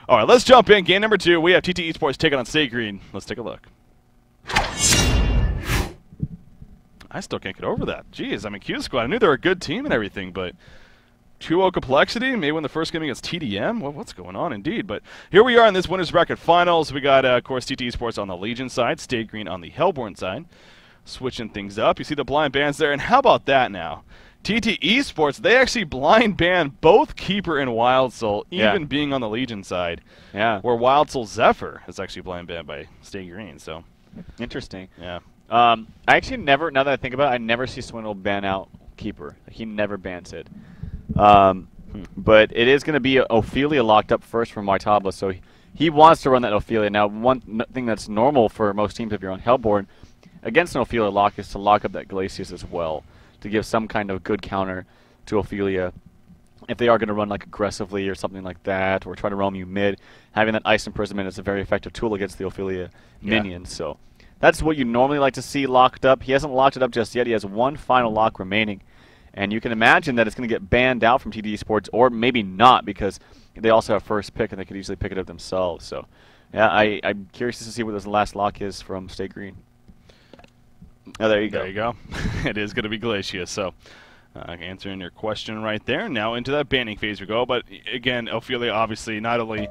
All right, let's jump in. Game number 2. We have TT Esports taking on Stay Green. Let's take a look. I still can't get over that. Jeez, I mean, Q Squad, I knew they were a good team and everything, but 2-0 complexity, maybe win the first game against TDM? Well, what's going on indeed? But here we are in this Winners Bracket Finals. We got, of course, TT Esports on the Legion side, Stay Green on the Hellborn side. Switching things up. You see the blind bans there, and how about that now? TT Esports, they actually blind banned both Keeper and Wild Soul, even being on the Legion side. Yeah. Where Wild Soul Zephyr is actually blind banned by Stay Green, so. Interesting. Yeah. I actually never, now that I think about it, I never see Swindle ban out Keeper. He never bans it. But it is going to be Ophelia locked up first from Waitaba, so he wants to run that Ophelia. Now, one thing that's normal for most teams if you're on Hellborn against an Ophelia lock is to lock up that Glacius as well, to give some kind of good counter to Ophelia. If they are going to run like aggressively or something like that, or try to roam you mid, having that Ice Imprisonment is a very effective tool against the Ophelia minions. So that's what you normally like to see locked up. He hasn't locked it up just yet. He has one final lock remaining. And you can imagine that it's going to get banned out from TT Esports, or maybe not, because they also have first pick and they could easily pick it up themselves. So, yeah, I'm curious to see what this last lock is from Stay Green. Oh, there you go. There you go. It is going to be Glacius. So, answering your question right there. Now into that banning phase we go. But again, Ophelia obviously not only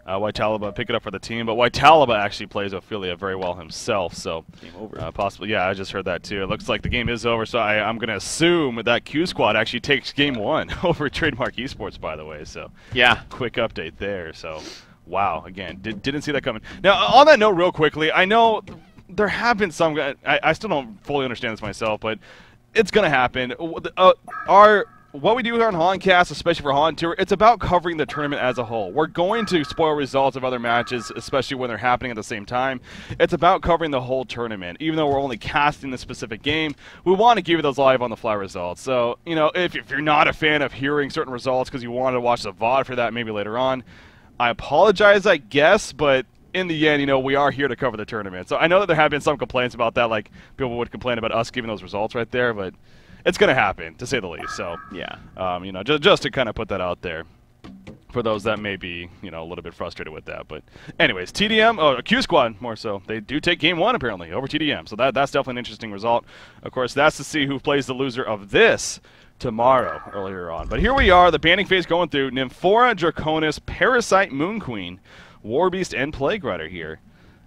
Waitalaba pick it up for the team, but Waitalaba actually plays Ophelia very well himself. So game over. Possibly, yeah, I just heard that too. It looks like the game is over. So I'm going to assume that Q Squad actually takes game 1 over Trademark Esports, by the way. So yeah, quick update there. So wow, again, didn't see that coming. Now on that note, real quickly, I know there have been some. I still don't fully understand this myself, but it's going to happen. What we do here on HoNcast, especially for HoN Tour, it's about covering the tournament as a whole. We're going to spoil results of other matches, especially when they're happening at the same time. It's about covering the whole tournament. Even though we're only casting the specific game, we want to give you those live on the fly results. So, you know, if you're not a fan of hearing certain results because you want to watch the VOD for that maybe later on, I apologize, I guess, but in the end, you know, we are here to cover the tournament. So I know that there have been some complaints about that, like people would complain about us giving those results right there, but it's going to happen, to say the least. So, yeah, you know, just to kind of put that out there for those that may be, you know, a little bit frustrated with that. But anyways, TDM, Q Squad more so, they do take game 1 apparently over TDM. So that's definitely an interesting result. Of course, that's to see who plays the loser of this tomorrow earlier on. But here we are, the banning phase going through. Nymphora, Draconis, Parasite, Moon Queen, Warbeast, and Plague Rider here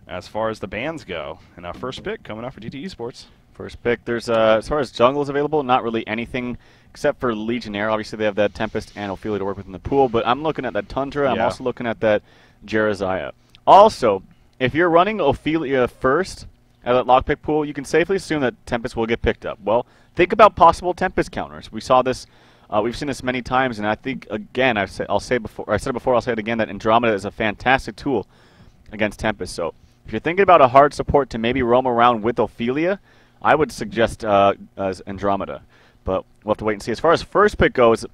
as far as the bans go. And our first pick coming out for TT Esports. First pick. There's as far as jungle is available, not really anything except for Legionnaire. Obviously, they have that Tempest and Ophelia to work with in the pool, but I'm looking at that Tundra. Yeah. I'm also looking at that Jeraziah. Also, if you're running Ophelia first at that lockpick pool, you can safely assume that Tempest will get picked up. Well, think about possible Tempest counters. We saw this. We've seen this many times, and I think again, I said it before, I'll say it again, that Andromeda is a fantastic tool against Tempest. So, if you're thinking about a hard support to maybe roam around with Ophelia, I would suggest as Andromeda, but we'll have to wait and see. As far as first pick goes,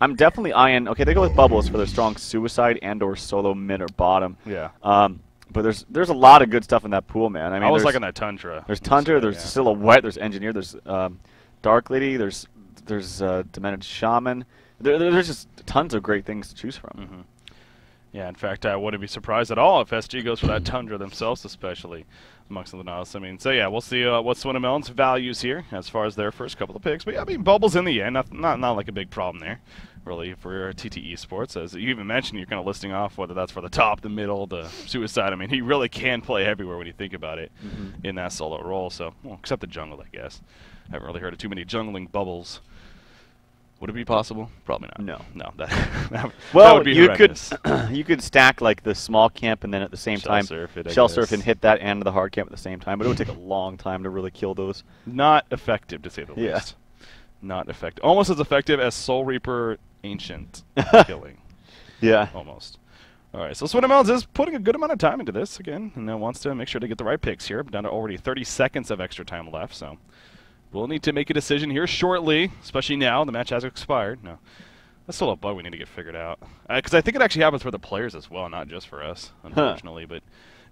I'm definitely eyeing. Okay, they go with Bubbles for their strong Suicide and/or solo mid or bottom. Yeah. But there's a lot of good stuff in that pool, man. I mean, I was liking that Tundra. There's Tundra. There's Silhouette. There's Engineer. There's Dark Lady. There's Demented Shaman. There's just tons of great things to choose from. Mm-hmm. Yeah, in fact, I wouldn't be surprised at all if SG goes for that Tundra themselves, especially amongst something else. I mean, so yeah, we'll see what Swinnamelon's values here as far as their first couple of picks. But yeah, I mean, Bubbles in the end, not like a big problem there, really, for TT Esports. As you even mentioned, you're kind of listing off whether that's for the top, the middle, the Suicide. I mean, he really can play everywhere when you think about it in that solo role. So, well, except the jungle, I guess. I haven't really heard of too many jungling Bubbles. Would it be possible? Probably not. No. That would be horrendous. You could stack like the small camp and then at the same time shell surf and hit that and the hard camp at the same time, but it would take a long time to really kill those. Not effective, to say the least. Not effective. Almost as effective as Soul Reaper Ancient killing. Yeah. Almost. All right, so Swinnamelons is putting a good amount of time into this again, and wants to make sure to get the right picks here. Down to already 30 seconds of extra time left, so we'll need to make a decision here shortly, especially now. The match has expired. No, that's still a bug we need to get figured out. Because I think it actually happens for the players as well, not just for us, unfortunately. But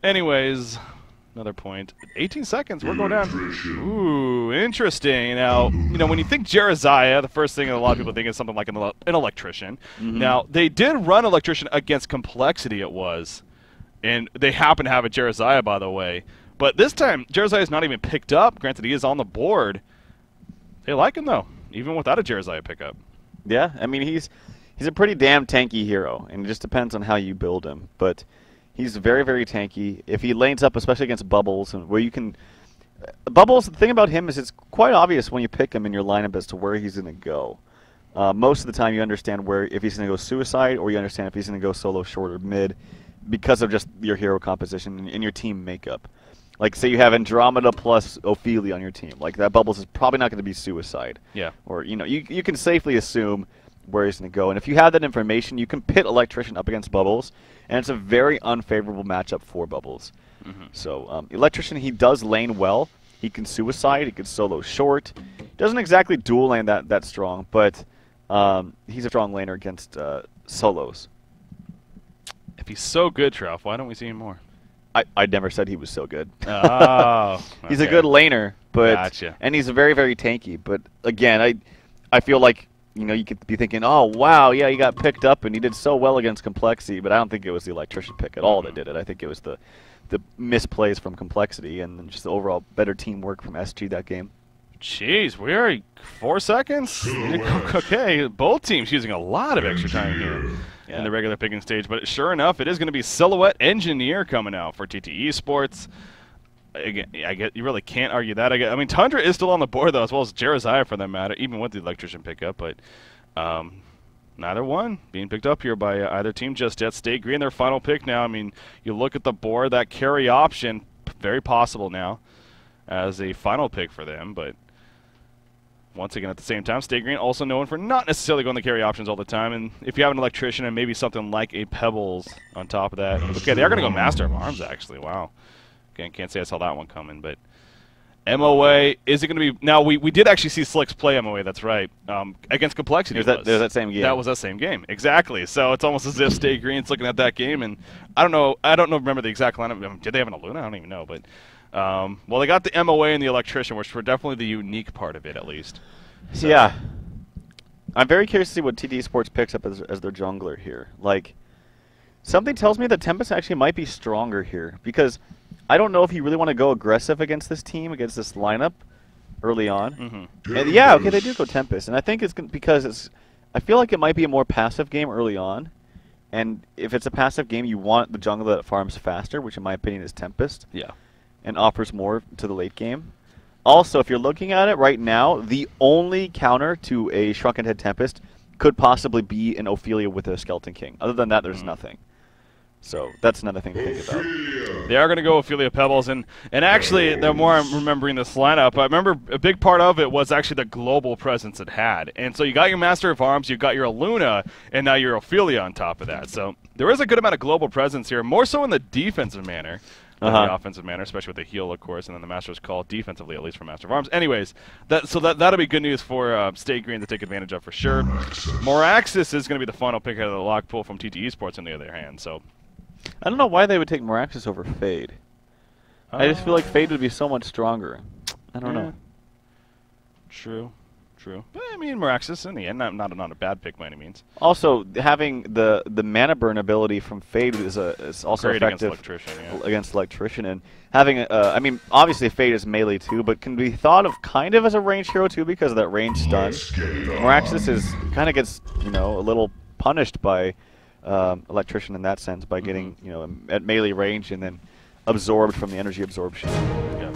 anyways, Another point. 18 seconds. We're going down. Ooh, interesting. Now, you know, when you think Jeremiah, the first thing that a lot of people think is something like an electrician. Now, they did run electrician against complexity, it was. And they happen to have a Jeremiah, by the way. But this time, Jeremiah is not even picked up. Granted, he is on the board. They like him, though, even without a Jeremiah pickup. Yeah, I mean, he's a pretty damn tanky hero, and it just depends on how you build him. But he's very, very tanky. If he lanes up, especially against Bubbles, and where you can... Bubbles, the thing about him is it's quite obvious when you pick him in your lineup as to where he's going to go. Most of the time you understand where if he's going to go suicide, or you understand if he's going to go solo, short, or mid, because of just your hero composition and your team makeup. Like, say you have Andromeda plus Ophelia on your team. Like, that Bubbles is probably not going to be suicide. Yeah. Or, you know, you can safely assume where he's going to go. And if you have that information, you can pit Electrician up against Bubbles, and it's a very unfavorable matchup for Bubbles. So, Electrician, he does lane well. He can suicide. He can solo short. Doesn't exactly dual lane that strong, but he's a strong laner against solos. If he's so good, Trout, why don't we see him more? I never said he was so good. Oh, He's a good laner, but Gotcha. and he's very, very tanky. But again, I feel like, you know, you could be thinking, oh wow, yeah, he got picked up and he did so well against Complexity, but I don't think it was the Electrician pick at all that did it. I think it was the misplays from Complexity and just the overall better teamwork from SG that game. Jeez, we are 4 seconds. Okay, both teams using a lot of extra time here in the regular picking stage. But sure enough, it is going to be Silhouette Engineer coming out for TteS Sports. Again, I get you really can't argue that. I mean, Tundra is still on the board though, as well as Jeremiah for that matter, even with the Electrician pickup. But neither one being picked up here by either team just yet. Stay Green, their final pick now. I mean, you look at the board, that carry option, very possible now as a final pick for them. But once again, at the same time, Stay Green also known for not necessarily going the carry options all the time. And if you have an Electrician and maybe something like a Pebbles on top of that. Okay, they are going to go Master of Arms, actually. Wow. Again, can't say I saw that one coming. But MOA, is it going to be... Now, we did actually see Slicks play MOA, that's right, against Complexity. There's that same game. That was that same game, exactly. So it's almost as if Stay Green's looking at that game. And I don't know, remember the exact lineup. I mean, did they have an Aluna? I don't even know, but... well, they got the MOA and the Electrician, which were definitely the unique part of it, at least. So. Yeah. I'm very curious to see what TteS Sports picks up as their jungler here. Like, something tells me that Tempest actually might be stronger here, because I don't know if you really want to go aggressive against this team, against this lineup early on. And yeah, okay, they do go Tempest, and I think it's because I feel like it might be a more passive game early on. And if it's a passive game, you want the jungler that farms faster, which in my opinion is Tempest. Yeah. And offers more to the late game. Also, if you're looking at it right now, the only counter to a Shrunken Head Tempest could possibly be an Ophelia with a Skeleton King. Other than that, there's nothing. So that's another thing to think about. They are going to go Ophelia Pebbles, and actually, the more I'm remembering this lineup, I remember a big part of it was actually the global presence it had. And so you got your Master of Arms, you got your Aluna, and now your Ophelia on top of that. So there is a good amount of global presence here, more so in the defensive manner. The offensive manner, especially with the heal, of course, and then the Master's Call defensively, at least for Master of Arms. Anyways, that'll be good news for Stay Green to take advantage of for sure. Moraxis is going to be the final pick out of the lock pool from TteS Sports on the other hand. So I don't know why they would take Moraxis over Fade. I just feel like Fade would be so much stronger. I don't know. True. But, I mean, Moraxis, in the end, not a bad pick by any means. Also, having the mana burn ability from Fade is also great effective against Electrician. And having, I mean, obviously Fade is melee too, but can be thought of kind of as a range hero too because of that range stun. Moraxis kind of gets, you know, a little punished by Electrician in that sense by getting, you know, at melee range and then absorbed from the energy absorption. Yeah.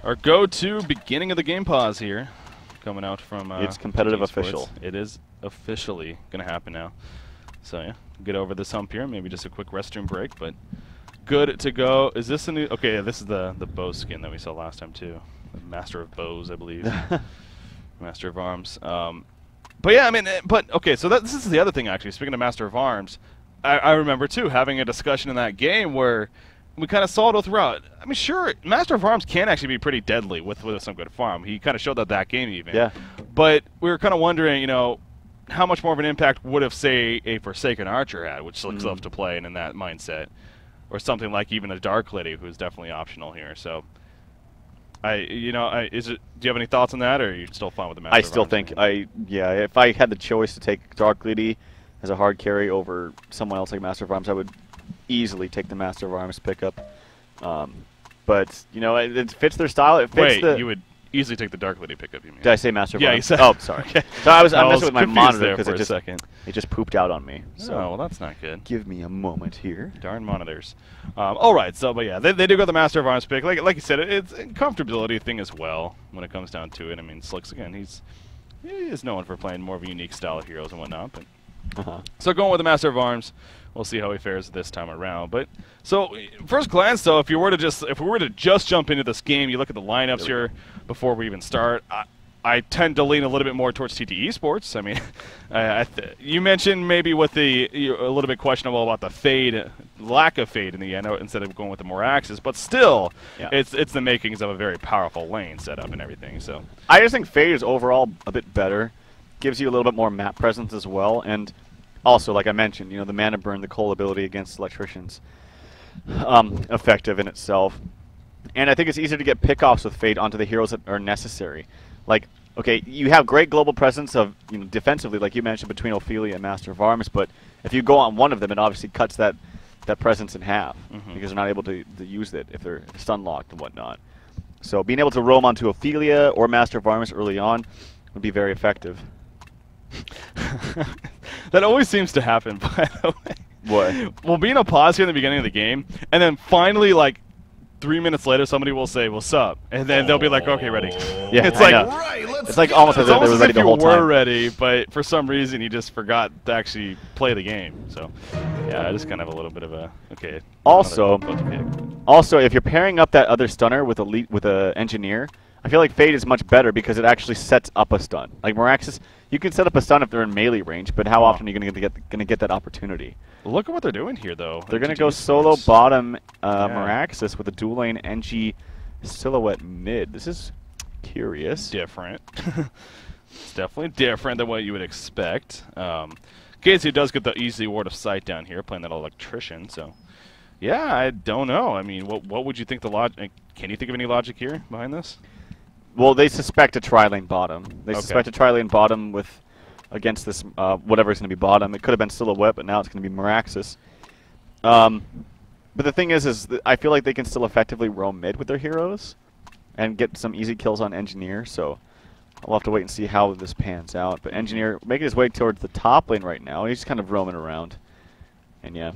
Our go-to beginning of the game pause here. Coming out from it's competitive TteS official. Sports. It is officially going to happen now. So yeah, get over this hump here. Maybe just a quick restroom break, but good to go. Is this a new? Okay, this is the bow skin that we saw last time too. The Master of Bows, I believe. Master of Arms. But yeah, I mean, okay. So this is the other thing actually. Speaking of Master of Arms, I remember too having a discussion in that game where we kind of saw it all throughout. I mean, sure, Master of Arms can actually be pretty deadly with some good farm. He kind of showed that game even. Yeah. But we were kind of wondering, you know, how much more of an impact would have, say, a Forsaken Archer had, which Slicks love to play and in that mindset. or something like even a Dark Lady, who's definitely optional here. So, do you have any thoughts on that, or are you still fine with the Master I of still Arms? think if I had the choice to take Dark Lady as a hard carry over someone else like Master of Arms, I would easily take the Master of Arms pickup. But it fits their style. It fits Wait, the. you would easily take the Dark Lady pickup, you mean? Did I say Master of Yeah, Arms? you said. Oh, sorry. Okay. So I'm I was messing with my confused monitor there because for a second. it just pooped out on me. So Oh, well, that's not good. give me a moment here. Darn monitors. All right, so but yeah, they do go the Master of Arms pick. Like you said, it's a comfortability thing as well when it comes down to it. I mean, Slicks again, he is known for playing more of a unique style of heroes and whatnot. But so going with the Master of Arms, we'll see how he fares this time around. But so first glance, though, if we were to just jump into this game, you look at the lineups here before we even start. I tend to lean a little bit more towards TteS Sports. I mean, you mentioned maybe with a little bit questionable about the fade, lack of fade in the end, instead of going with the more axes, but still, it's the makings of a very powerful lane setup and everything. So I just think fade is overall a bit better, gives you a little bit more map presence as well, and also, like I mentioned, the mana burn, the coal ability against electricians, effective in itself. And I think it's easier to get pickoffs with fade onto the heroes that are necessary. Like, okay, you have great global presence of, defensively, like you mentioned, between Ophelia and Master of Arms, but if you go on one of them, it obviously cuts that presence in half because they're not able to use it if they're stun locked and whatnot. So being able to roam onto Ophelia or Master of Arms early on would be very effective. That always seems to happen, by the way. What? We'll be in a pause here in the beginning of the game, and then finally, like, 3 minutes later, somebody will say, "What's up?" And then they'll be like, "Okay, ready." Yeah, it's like it's like almost as if they were ready the whole time. You were ready, but for some reason you just forgot to actually play the game. So, yeah, I just kind of have a little bit of a okay. Also, if you're pairing up that other stunner with a engineer, I feel like Fade is much better because it actually sets up a stun. Like Miraxis, you can set up a stun if they're in melee range, but how often are you going to get that opportunity? Look at what they're doing here, though. They're going to go solo bottom Miraxis with a dual lane NG silhouette mid. This is curious. Different. It's definitely different than what you would expect. Casey does get the easy ward of sight down here, playing that electrician. So, yeah, I don't know. I mean, what would you think the logic? Can you think of any logic here behind this? Well, they suspect a tri-lane bottom. They suspect a tri-lane bottom against this whatever is going to be bottom. It could have been Silhouette, but now it's going to be Miraxis. But the thing is I feel like they can still effectively roam mid with their heroes and get some easy kills on Engineer. So I'll have to wait and see how this pans out. But Engineer making his way towards the top lane right now. He's kind of roaming around. And yeah.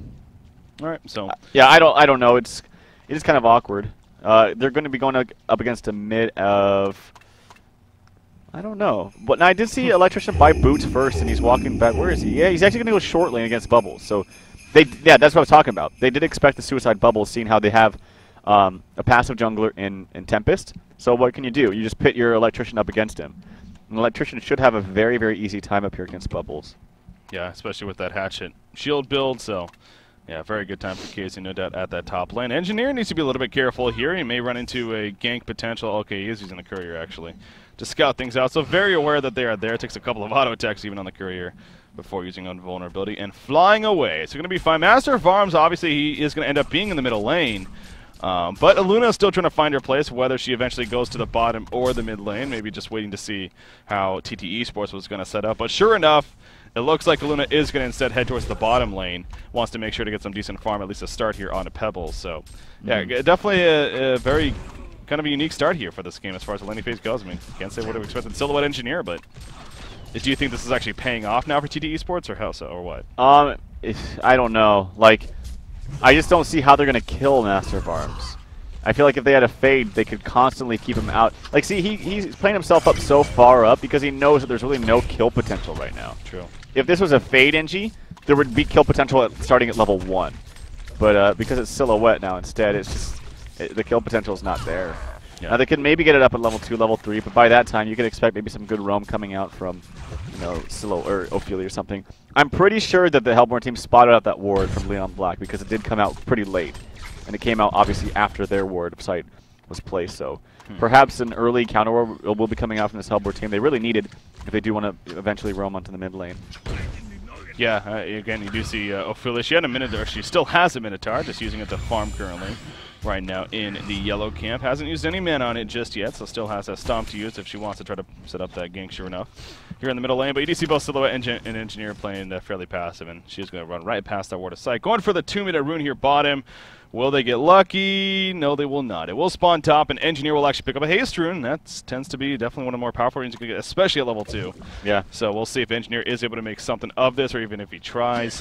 All right. So yeah, I don't know. It is kind of awkward. They're going to be going up against a mid of, I don't know. But now I did see Electrician buy boots first, and he's walking back. Where is he? Yeah, he's actually going to go short lane against Bubbles. So, that's what I was talking about. They did expect the Suicide Bubbles, seeing how they have a passive jungler in Tempest. So what can you do? You just pit your Electrician up against him. An Electrician should have a very, very easy time up here against Bubbles. Yeah, especially with that Hatchet shield build, so... Yeah, very good time for Casey, no doubt, at that top lane. Engineer needs to be a little bit careful here. He may run into a gank potential. Okay, he is using the courier, actually, to scout things out. So very aware that they are there. Takes a couple of auto attacks even on the courier before using invulnerability and flying away. So going to be fine. Master of Arms, obviously, he is going to end up being in the middle lane. But Aluna is still trying to find her place, whether she eventually goes to the bottom or the mid lane. Maybe just waiting to see how TteS Sports was going to set up. But sure enough, it looks like Aluna is going to instead head towards the bottom lane. Wants to make sure to get some decent farm, at least a start here on a Pebbles. So, yeah, definitely a very kind of a unique start here for this game as far as the laning phase goes. I mean, can't say what we expected Silhouette Engineer, but do you think this is actually paying off now for TteS Sports, or how so, or what? I don't know. Like, I just don't see how they're going to kill Master of Arms. I feel like if they had a fade, they could constantly keep him out. Like, see, he's playing himself up so far up because he knows that there's really no kill potential right now. True. If this was a fade NG, there would be kill potential starting at level 1. But because it's Silhouette now instead, it's just the kill potential is not there. Yeah. Now they could maybe get it up at level 2, level 3, but by that time you could expect maybe some good roam coming out from, Silo or Ophelia or something. I'm pretty sure that the Hellborn team spotted out that ward from Leon Black because it did come out pretty late, and it came out obviously after their ward of sight was placed. So perhaps an early counter ward will be coming out from this Hellborn team. They really needed if they do want to eventually roam onto the mid lane. Yeah, again, you do see Ophelia. She had a Minotaur. She still has a Minotaur, just using it to farm currently. Right now in the yellow camp. Hasn't used any mana on it just yet, so still has that Stomp to use if she wants to try to set up that gank, sure enough. Here in the middle lane, but you do see both Silhouette and Engineer playing fairly passive, and she's going to run right past that Ward of Sight. Going for the 2-minute rune here bottom. Will they get lucky? No, they will not. It will spawn top, and Engineer will actually pick up a Haste rune. That tends to be definitely one of the more powerful runes you can get, especially at level 2. Yeah. So we'll see if Engineer is able to make something of this, or even if he tries.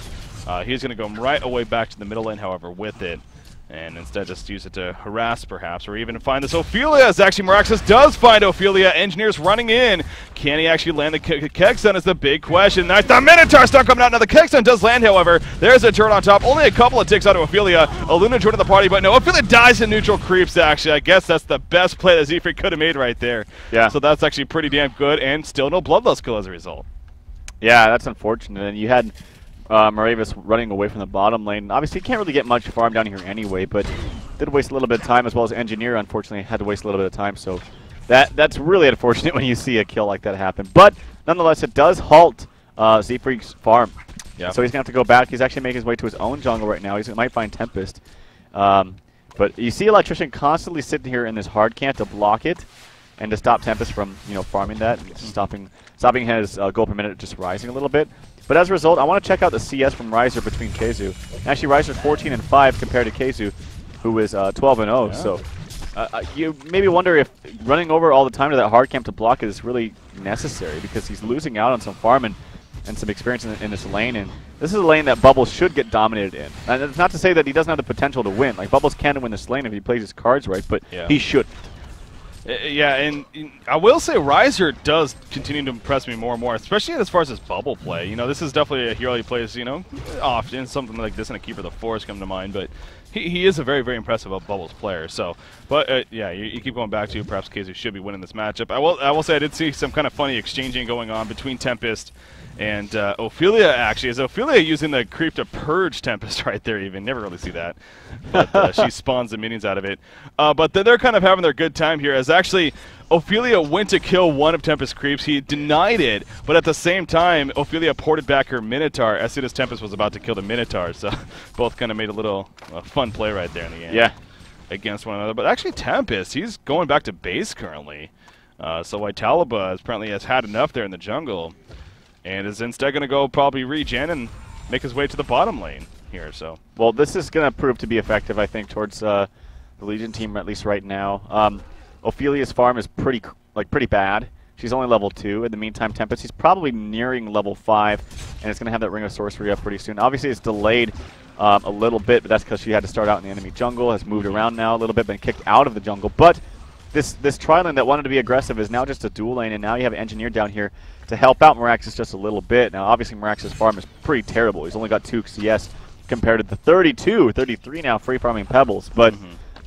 He's going to go right away back to the middle lane, however, with it. And instead just use it to harass, perhaps, or even find this Ophelia, as actually Miraxis does find Ophelia. Engineer's running in. Can he actually land the Kegstun is the big question. Nice, the Minotaur start coming out. Now the Kegstun does land, however. There's a turret on top. Only a couple of ticks out of Ophelia. Aluna joined the party, but no, Ophelia dies in neutral creeps, actually. I guess that's the best play that Zephyr could have made right there. Yeah. So that's actually pretty damn good, and still no Bloodlust kill as a result. Yeah, that's unfortunate. And you had Maravis running away from the bottom lane. Obviously, he can't really get much farm down here anyway, but did waste a little bit of time, as well as Engineer, unfortunately, had to waste a little bit of time. So that's really unfortunate when you see a kill like that happen. But nonetheless, it does halt Z-Freak's farm. Yeah. So he's going to have to go back. He's actually making his way to his own jungle right now. He might find Tempest. But you see Electrician constantly sitting here in this hard camp to block it and to stop Tempest from farming that, and stopping his goal per minute just rising a little bit. But as a result, I want to check out the CS from Riser between Keizu. Actually, Riser's 14-5 compared to Keizu, who is 12-0. Yeah. So you maybe wonder if running over all the time to that hard camp to block it is really necessary, because he's losing out on some farm and some experience in this lane. And this is a lane that Bubbles should get dominated in. And it's not to say that he doesn't have the potential to win. Like, Bubbles can win this lane if he plays his cards right, but he shouldn't. Yeah, and I will say Riser does continue to impress me more and more, especially as far as his bubble play. This is definitely a hero he plays, often. Something like this and a Keeper of the Forest come to mind, but he is a very, very impressive bubbles player. So, but yeah, you keep going back to perhaps Keizu should be winning this matchup. I will say I did see some kind of funny exchanging going on between Tempest and Ophelia, actually. Is Ophelia using the creep to purge Tempest right there even? Never really see that. But she spawns the minions out of it. But they're kind of having their good time here, as actually Ophelia went to kill one of Tempest's creeps. He denied it, but at the same time, Ophelia ported back her Minotaur as soon as Tempest was about to kill the Minotaur. So both kind of made a little fun play right there in the end. Yeah. Against one another. But actually Tempest, he's going back to base currently. So Vitalaba apparently has had enough there in the jungle, and is instead going to go probably regen and make his way to the bottom lane here. So, well, this is going to prove to be effective, I think, towards the Legion team, at least right now. Ophelia's farm is pretty bad. She's only level 2. In the meantime, Tempest, he's probably nearing level 5, and it's going to have that Ring of Sorcery up pretty soon. Obviously, it's delayed a little bit, but that's because she had to start out in the enemy jungle, has moved around now a little bit, been kicked out of the jungle. But this tri-lane that wanted to be aggressive is now just a dual lane, and now you have an Engineer down here to help out Miraxis just a little bit. Now, obviously, Miraxis' farm is pretty terrible. He's only got 2 CS compared to the 33 now free farming Pebbles. But,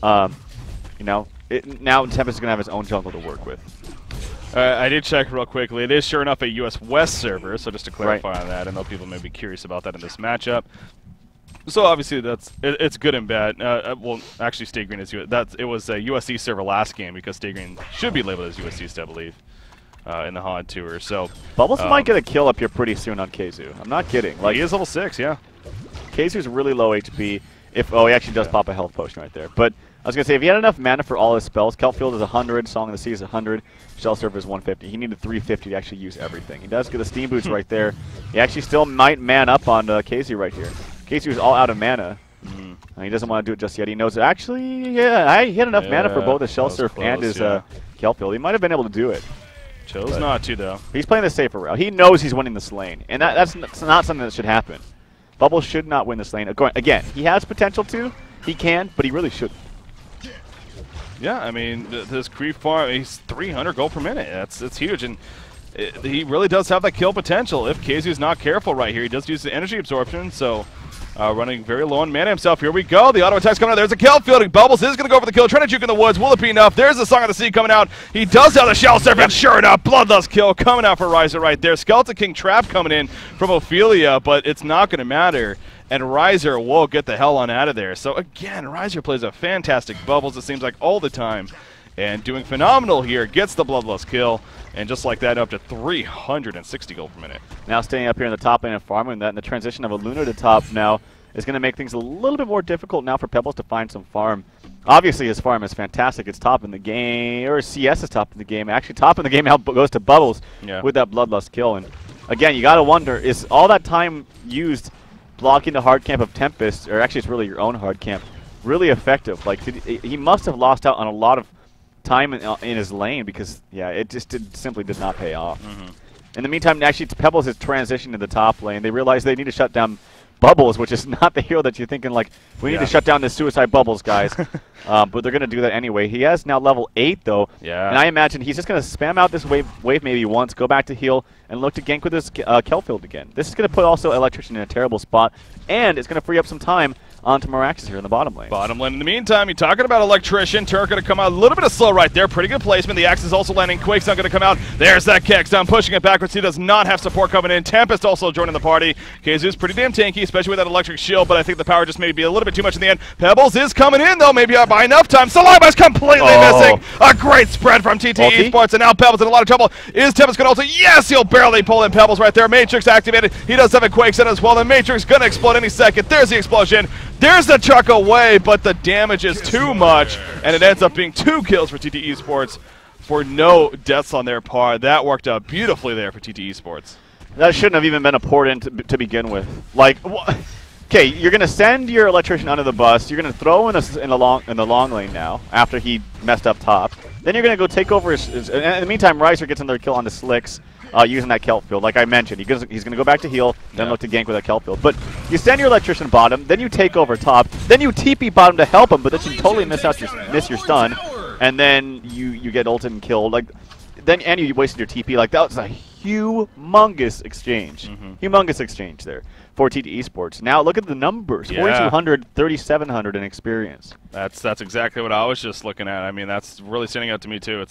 now Tempest is going to have his own jungle to work with. I did check real quickly. It is sure enough a US West server, so just to clarify on that, I know people may be curious about that in this matchup. So obviously it's good and bad. Well, actually, Stay Green is it was a USC server last game, because Stay Green should be labeled as USC, I believe, in the HoN tour. So Bubbles might get a kill up here pretty soon on Keizu. I'm not kidding. Like, he is level 6, yeah. Keizu's really low HP. He actually does pop a health potion right there. But I was going to say, if he had enough mana for all his spells, Kelpfield is 100, Song of the Sea is 100, Shell Surfer is 150. He needed 350 to actually use everything. He does get the Steam Boots right there. He actually still might man up on Keizu right here. Keizu is all out of mana. He doesn't want to do it just yet. He knows, actually, he had enough mana for both his Shell Surf and his Kelpfield. He might have been able to do it. Chose not to, though. He's playing the safer route. He knows he's winning this lane, and that's not something that should happen. Bubbles should not win this lane. Again, he has potential to. He can, but he really shouldn't. Yeah, I mean, this creep farm, he's 300 gold per minute. That's huge, and he really does have that kill potential. If Keizu's not careful right here, he does use the energy absorption, so running very low on mana himself. Here we go. The auto attack's coming out. There's a kill field. Bubbles is going to go for the kill. Trying to juke in the woods. Will it be enough? There's the Song of the Sea coming out. He does have the Shell Surf, and sure enough, Bloodlust kill coming out for Riser right there. Skeleton King trap coming in from Ophelia, but it's not going to matter. And Riser will get the hell on out of there. So again, Riser plays a fantastic Bubbles, it seems like, all the time. and doing phenomenal here. Gets the Bloodlust kill, and just like that, up to 360 gold per minute. Now staying up here in the top lane and farming that, and the transition of a Luna to top now is going to make things a little bit more difficult now for Pebbles to find some farm. Obviously, his farm is fantastic. It's top in the game, or CS is top in the game. Actually, top in the game now goes to Bubbles with that Bloodlust kill. And again, you got to wonder, is all that time used blocking the hard camp of Tempest, or actually it's really your own hard camp, really effective? Like, he must have lost out on a lot of time in his lane because, yeah, it just simply did not pay off. In the meantime, actually, Pebbles has transitioned to the top lane. They realize they need to shut down Bubbles, which is not the hero that you're thinking, like, we need to shut down this suicide Bubbles, guys. But they're going to do that anyway. He has now level 8, though. Yeah. And I imagine he's just going to spam out this wave maybe once, go back to heal, and look to gank with his Kelfield again. This is going to put also Electrician in a terrible spot, and it's going to free up some time onto Miraxis here in the bottom lane. Bottom lane. In the meantime, you're talking about Electrician. Turret going to come out a little bit of slow right there. Pretty good placement. The axe is also landing. Quake's not going to come out. There's that Kex down, pushing it backwards. He does not have support coming in. Tempest also joining the party. Keizu's pretty damn tanky, especially with that electric shield, but I think the power just may be a little bit too much in the end. Pebbles is coming in, though, maybe by enough time. Saliva's completely missing. A great spread from TteS Esports, and now Pebbles in a lot of trouble. Is Tempest going to also? Yes, he'll barely pull in Pebbles right there. Matrix activated. He does have a Quake set as well. The Matrix going to explode any second. There's the explosion. There's the chuck away, but the damage is too much, and it ends up being 2 kills for TteS Esports for no deaths on their part. That worked out beautifully there for TteS Esports. That shouldn't have even been a port in to begin with. Like, okay, you're going to send your Electrician under the bus. You're going to throw in the long lane now after he messed up top. Then you're going to go take over his in the meantime, Riser gets another kill on the Slicks. Using that kelp field, like I mentioned, he's going to go back to heal, then look to gank with that kelp field. But you send your Electrician bottom, then you take over top, then you TP bottom to help him, but then you totally miss your stun, and then you get ulted and killed. Like and you wasted your TP. Like that was a humongous exchange, humongous exchange there for TteS Esports. Now look at the numbers: 4,200, 3,700 in experience. That's exactly what I was just looking at. I mean, that's really standing out to me too.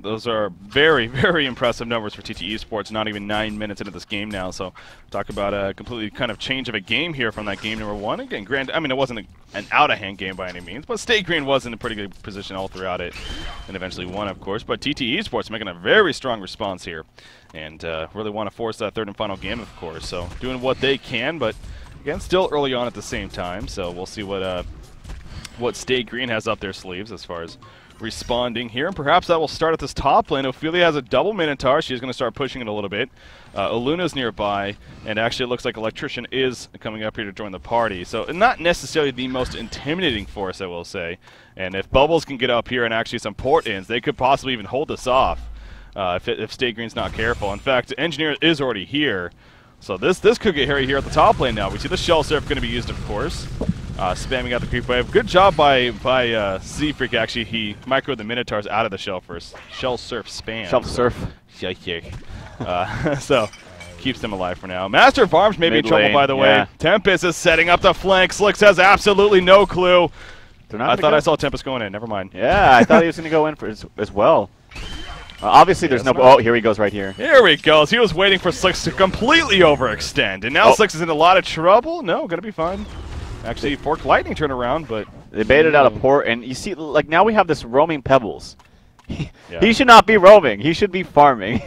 Those are very, very impressive numbers for TteS Esports, not even 9 minutes into this game now. So talk about a completely kind of change of a game here from that game number 1. Again, I mean, it wasn't an out-of-hand game by any means, but Stay Green was in a pretty good position all throughout it and eventually won, of course. But TteS Esports making a very strong response here and really want to force that third and final game, of course. So doing what they can, but again, still early on at the same time. So we'll see what Stay Green has up their sleeves as far as responding here, and perhaps that will start at this top lane. Ophelia has a double Minotaur. She's going to start pushing it a little bit. Aluna's nearby, and actually it looks like Electrician is coming up here to join the party. So not necessarily the most intimidating force, I will say. And if Bubbles can get up here and actually some port-ins, they could possibly even hold this off if Stay Green's not careful. In fact, Engineer is already here. So this could get hairy here at the top lane now. We see the Shell Surf going to be used, of course. Spamming out the creep wave. Good job by Z-Freak, actually. He microed the Minotaurs out of the Shell first. Shell Surf spam. Shell Surf. So, keeps them alive for now. Master of Arms may be in trouble, by the way. Tempest is setting up the flank. Slicks has absolutely no clue. I thought I saw Tempest going in. Never mind. Yeah, I thought he was going to go in for as well. Obviously, there's no... Oh, here he goes right here. Here he goes. He was waiting for Slicks to completely overextend. And now Slicks is in a lot of trouble. No, going to be fine. Actually, Forked Lightning turned around, but... They baited out a port, and you see, like, now we have this roaming Pebbles. He should not be roaming. He should be farming.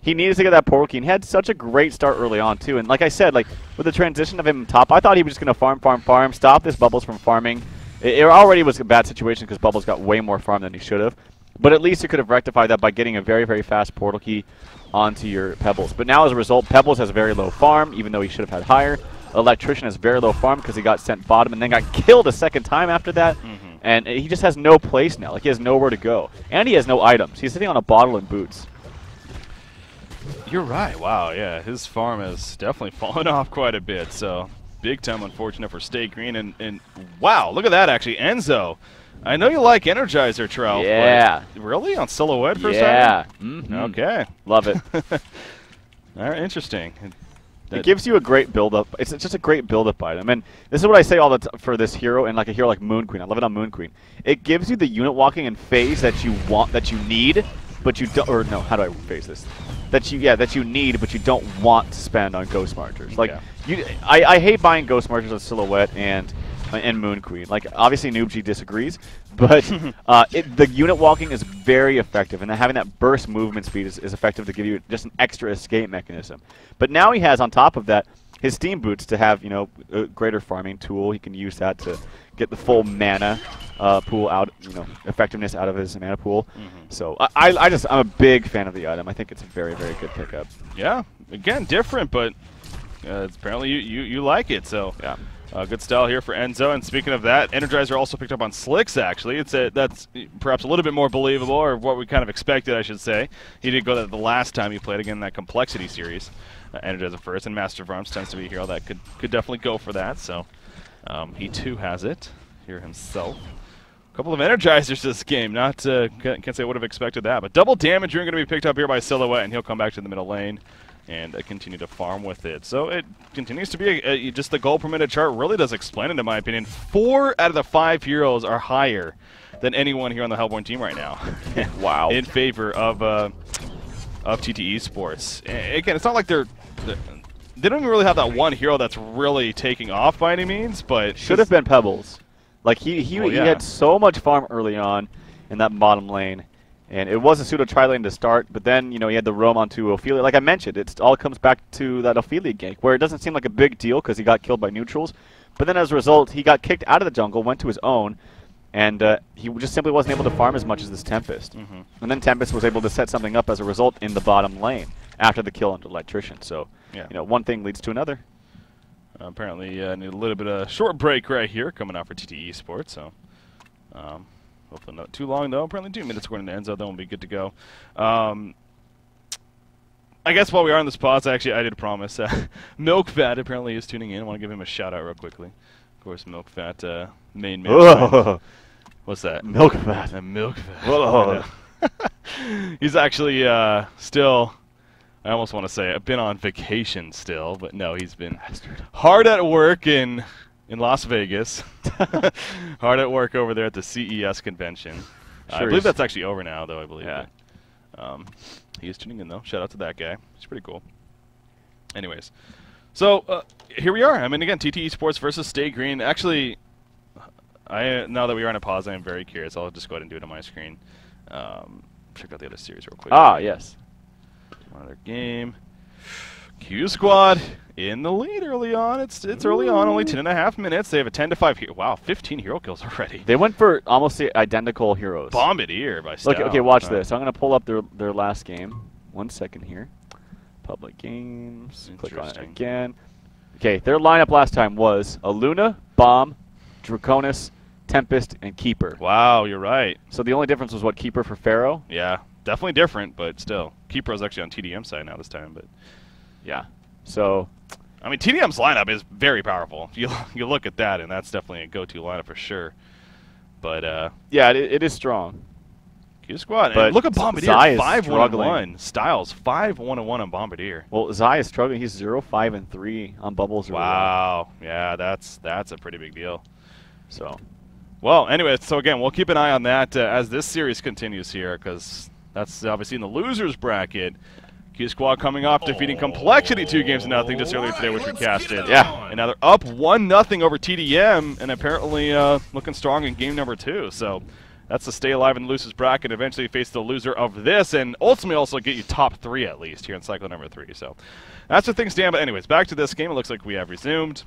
He needed to get that portal key, and he had such a great start early on, too. And like I said, like, with the transition of him top, I thought he was just going to farm, stop this Bubbles from farming. It already was a bad situation because Bubbles got way more farm than he should have. But at least you could have rectified that by getting a very, very fast portal key onto your Pebbles. But now, as a result, Pebbles has a very low farm, even though he should have had higher. Electrician has very low farm because he got sent bottom and then got killed a second time after that. And he just has no place now. Like, he has nowhere to go. And he has no items. He's sitting on a bottle and boots. You're right. Wow, yeah. His farm has definitely fallen off quite a bit. So, big time unfortunate for Stay Green. And wow, look at that, actually. Enzo. I know you like Energizer, Trout. Yeah. Really? On Silhouette first time? Yeah. Okay. Love it. All right, interesting. It gives you a great build-up. It's just a great build-up item. And this is what I say all the time for this hero and like a hero like Moon Queen. I love it on Moon Queen. It gives you the unit walking and phase that you want, that you need, but you don't. Or no, how do I phrase this? That you need, but you don't want to spend on Ghost Marchers. Like I hate buying Ghost Marchers on Silhouette, and and Moon Queen. Like, obviously Noobg disagrees, but the unit walking is very effective, and having that burst movement speed is effective to give you just an extra escape mechanism. But now he has, on top of that, his Steam Boots to have, you know, a greater farming tool. He can use that to get the full mana pool out, you know, effectiveness out of his mana pool. So I'm a big fan of the item. I think it's a very, very good pickup. Yeah, again, different, but apparently you like it. So yeah. Good style here for Enzo. And speaking of that, Energizer also picked up on Slicks, actually. That's perhaps a little bit more believable, or what we kind of expected, I should say. He did go that the last time he played, again, in that Complexity series. Energizer first, and Master of Arms tends to be a hero that could definitely go for that. So he, too, has it here himself. A couple of Energizers this game. Can't say I would have expected that. But double damage you're going to be picked up here by Silhouette, and he'll come back to the middle lane and continue to farm with it. So it continues to be just the gold per minute chart really does explain it, in my opinion. 4 out of the 5 heroes are higher than anyone here on the Hellborn team right now. Wow. In favor of TteS Sports. Again, it's not like they don't even really have that one hero that's really taking off by any means, but should have been Pebbles. Like he had so much farm early on in that bottom lane. And it was a pseudo tri-lane to start, but then, you know, he had the roam onto Ophelia. Like I mentioned, it all comes back to that Ophelia gank, where it doesn't seem like a big deal because he got killed by neutrals. But then as a result, he got kicked out of the jungle, went to his own, and he just simply wasn't able to farm as much as this Tempest. And then Tempest was able to set something up as a result in the bottom lane after the kill under Electrician. So, you know, one thing leads to another. Apparently need a little bit of short break right here coming out for TteS Sports. So, hopefully not too long, though. Apparently 2 minutes going into Enzo, then we'll be good to go. I guess while we are on this pause, actually, I did promise. MilkFat apparently is tuning in. I want to give him a shout-out real quickly. Of course, MilkFat, main man. What's that? MilkFat. MilkFat. Whoa. He's actually still, I almost want to say, I've been on vacation still, but no, he's been hard at work in Las Vegas. Hard at work over there at the CES convention. I believe that's actually over now, though, I believe. Yeah. He is tuning in, though. Shout out to that guy. He's pretty cool. Anyways. So, here we are. I mean, again, TteS Sports versus Stay Green. Actually, now that we are on a pause, I am very curious. I'll just go ahead and do it on my screen. Check out the other series real quick. Ah, yes. Another game. Q Squad in the lead early on. It's early on, only 10.5 minutes. They have a 10-5 here. Wow, 15 hero kills already. They went for almost the identical heroes. Bombardier by Stout. Okay, watch this. I'm going to pull up their last game. 1 second here. Public games. Click on it again. Okay, their lineup last time was Aluna, Bomb, Draconis, Tempest, and Keeper. Wow, you're right. So the only difference was what, Keeper for Pharaoh? Yeah, definitely different, but still. Keeper is actually on TDM side now this time, but yeah. So, I mean, TDM's lineup is very powerful. You look at that, and that's definitely a go-to lineup for sure. But yeah, it is strong. Q Squad. But and look at Bombardier, 5-1-1. Styles 5-1-1 on Bombardier. Well, Zai is struggling. He's 0-5-3 on bubbles. Wow. Yeah, that's a pretty big deal. So, well, anyway, so again, we'll keep an eye on that as this series continues here, because that's obviously in the losers bracket. Q Squad coming off defeating Complexity 2-0 just earlier today, which we casted. Yeah. And now they're up 1-0 over TDM, and apparently looking strong in game number 2. So that's to stay alive in the losers bracket, eventually face the loser of this, and ultimately also get you top 3 at least here in cycle number 3. So that's where things stand. But anyways, back to this game. It looks like we have resumed.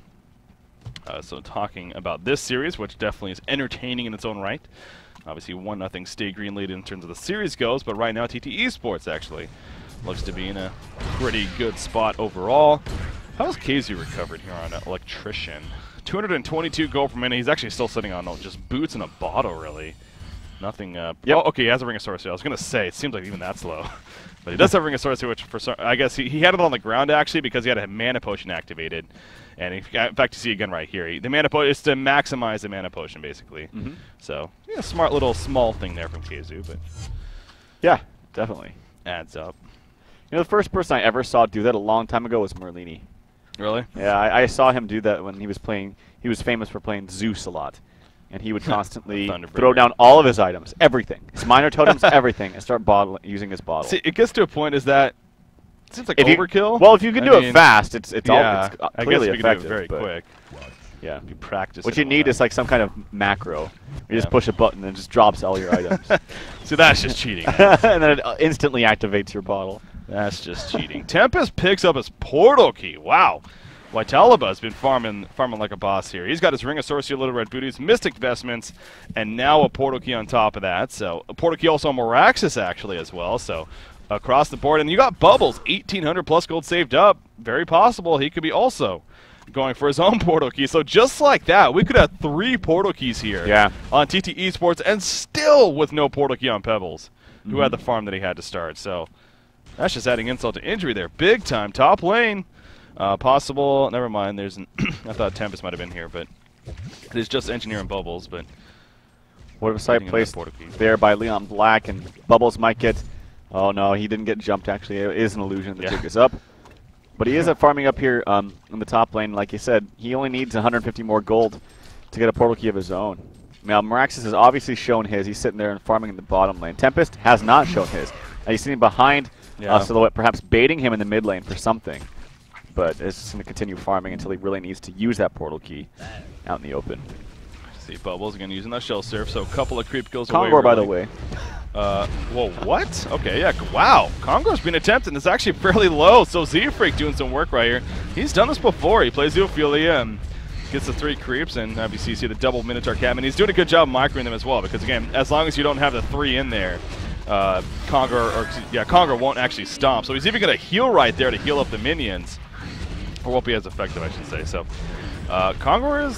So talking about this series, which definitely is entertaining in its own right. Obviously 1-0 Stay Green lead in terms of the series goes, but right now TteS Sports actually looks to be in a pretty good spot overall. How's KZ recovered here on Electrician? 222 gold per minute. He's actually still sitting on just boots in a bottle, really. Nothing. Yep. Oh, okay, he has a Ring of Sorcery. I was going to say, it seems like even that's low. But he does have a Ring of Sorcery, which for some, I guess he had it on the ground, actually, because he had a Mana Potion activated. And in fact, you see again right here. The Mana Potion is to maximize the Mana Potion, basically. So, yeah, smart little small thing there from KZ, but yeah, definitely. Adds up. You know, the first person I ever saw do that a long time ago was Merlini. Really? Yeah, I saw him do that when he was playing. He was famous for playing Zeus a lot. And he would constantly throw down all of his items, everything. His minor totems, everything, and start using his bottle. See, it gets to a point is that it seems like overkill. Well, if you can do it fast, it's clearly I guess we effective. can do it very quick. Yeah. Be practicing. What you need is like some kind of macro. You just push a button and it just drops all your items. So that's just cheating. And then it instantly activates your bottle. That's just cheating. Tempest picks up his portal key. Wow. Waitalaba has been farming like a boss here. He's got his Ring of Sorcery, Little Red Booties, Mystic Vestments, and now a portal key on top of that. So a portal key also on Moraxis actually as well. So across the board. And you got Bubbles, 1,800 plus gold saved up. Very possible he could be also going for his own portal key. So just like that, we could have 3 portal keys here on TT Esports and still with no portal key on Pebbles, who had the farm that he had to start. So that's just adding insult to injury there. Big time. Top lane. Possible. Never mind. There's an I thought Tempest might have been here, but it is just Engineer and Bubbles. But what a site placed there by Leon Black, and Bubbles might get. Oh no, he didn't get jumped. Actually, it is an illusion. The jig is up, but he is farming up here in the top lane. Like you said, he only needs 150 more gold to get a portal key of his own. Now Moraxis has obviously shown his. He's sitting there and farming in the bottom lane. Tempest has not shown his. Now he's sitting behind Silhouette, perhaps baiting him in the mid lane for something. But it's just going to continue farming until he really needs to use that portal key out in the open. See, Bubbles again using that Shell Surf, so a couple of creep kills away. Kongor, by the way. Whoa, what? Okay, yeah, wow. Kongor's been attempting. It's actually fairly low, so Z-Freak doing some work right here. He's done this before. He plays the Ophelia and gets the 3 creeps, and obviously you see the double Minotaur Cab, and he's doing a good job microing them as well, because again, as long as you don't have the 3 in there, Kongor won't actually stomp. So he's even going to heal right there to heal up the minions. Or won't be as effective, I should say. So, Kongor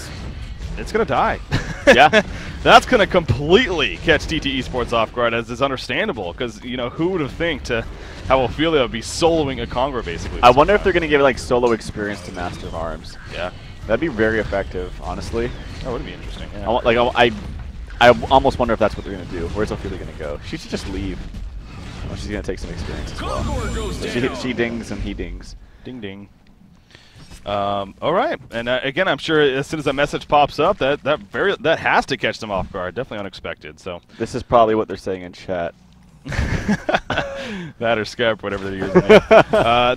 it's going to die. Yeah. That's going to completely catch TT Esports off guard, as is understandable, because, you know, who would have think to have Ophelia be soloing a Kongor, basically. I wonder if they're going to give, like, solo experience to Master of Arms. Yeah. That'd be very effective, honestly. That would be interesting. Yeah. I almost wonder if that's what they're going to do. Where's Ophelia going to go? She should just leave. Well, she's going to take some experience as well. So she dings and he dings. Ding, ding. All right, and again, I'm sure as soon as that message pops up, that has to catch them off guard. Definitely unexpected. So this is probably what they're saying in chat. That or Skype, whatever they're using.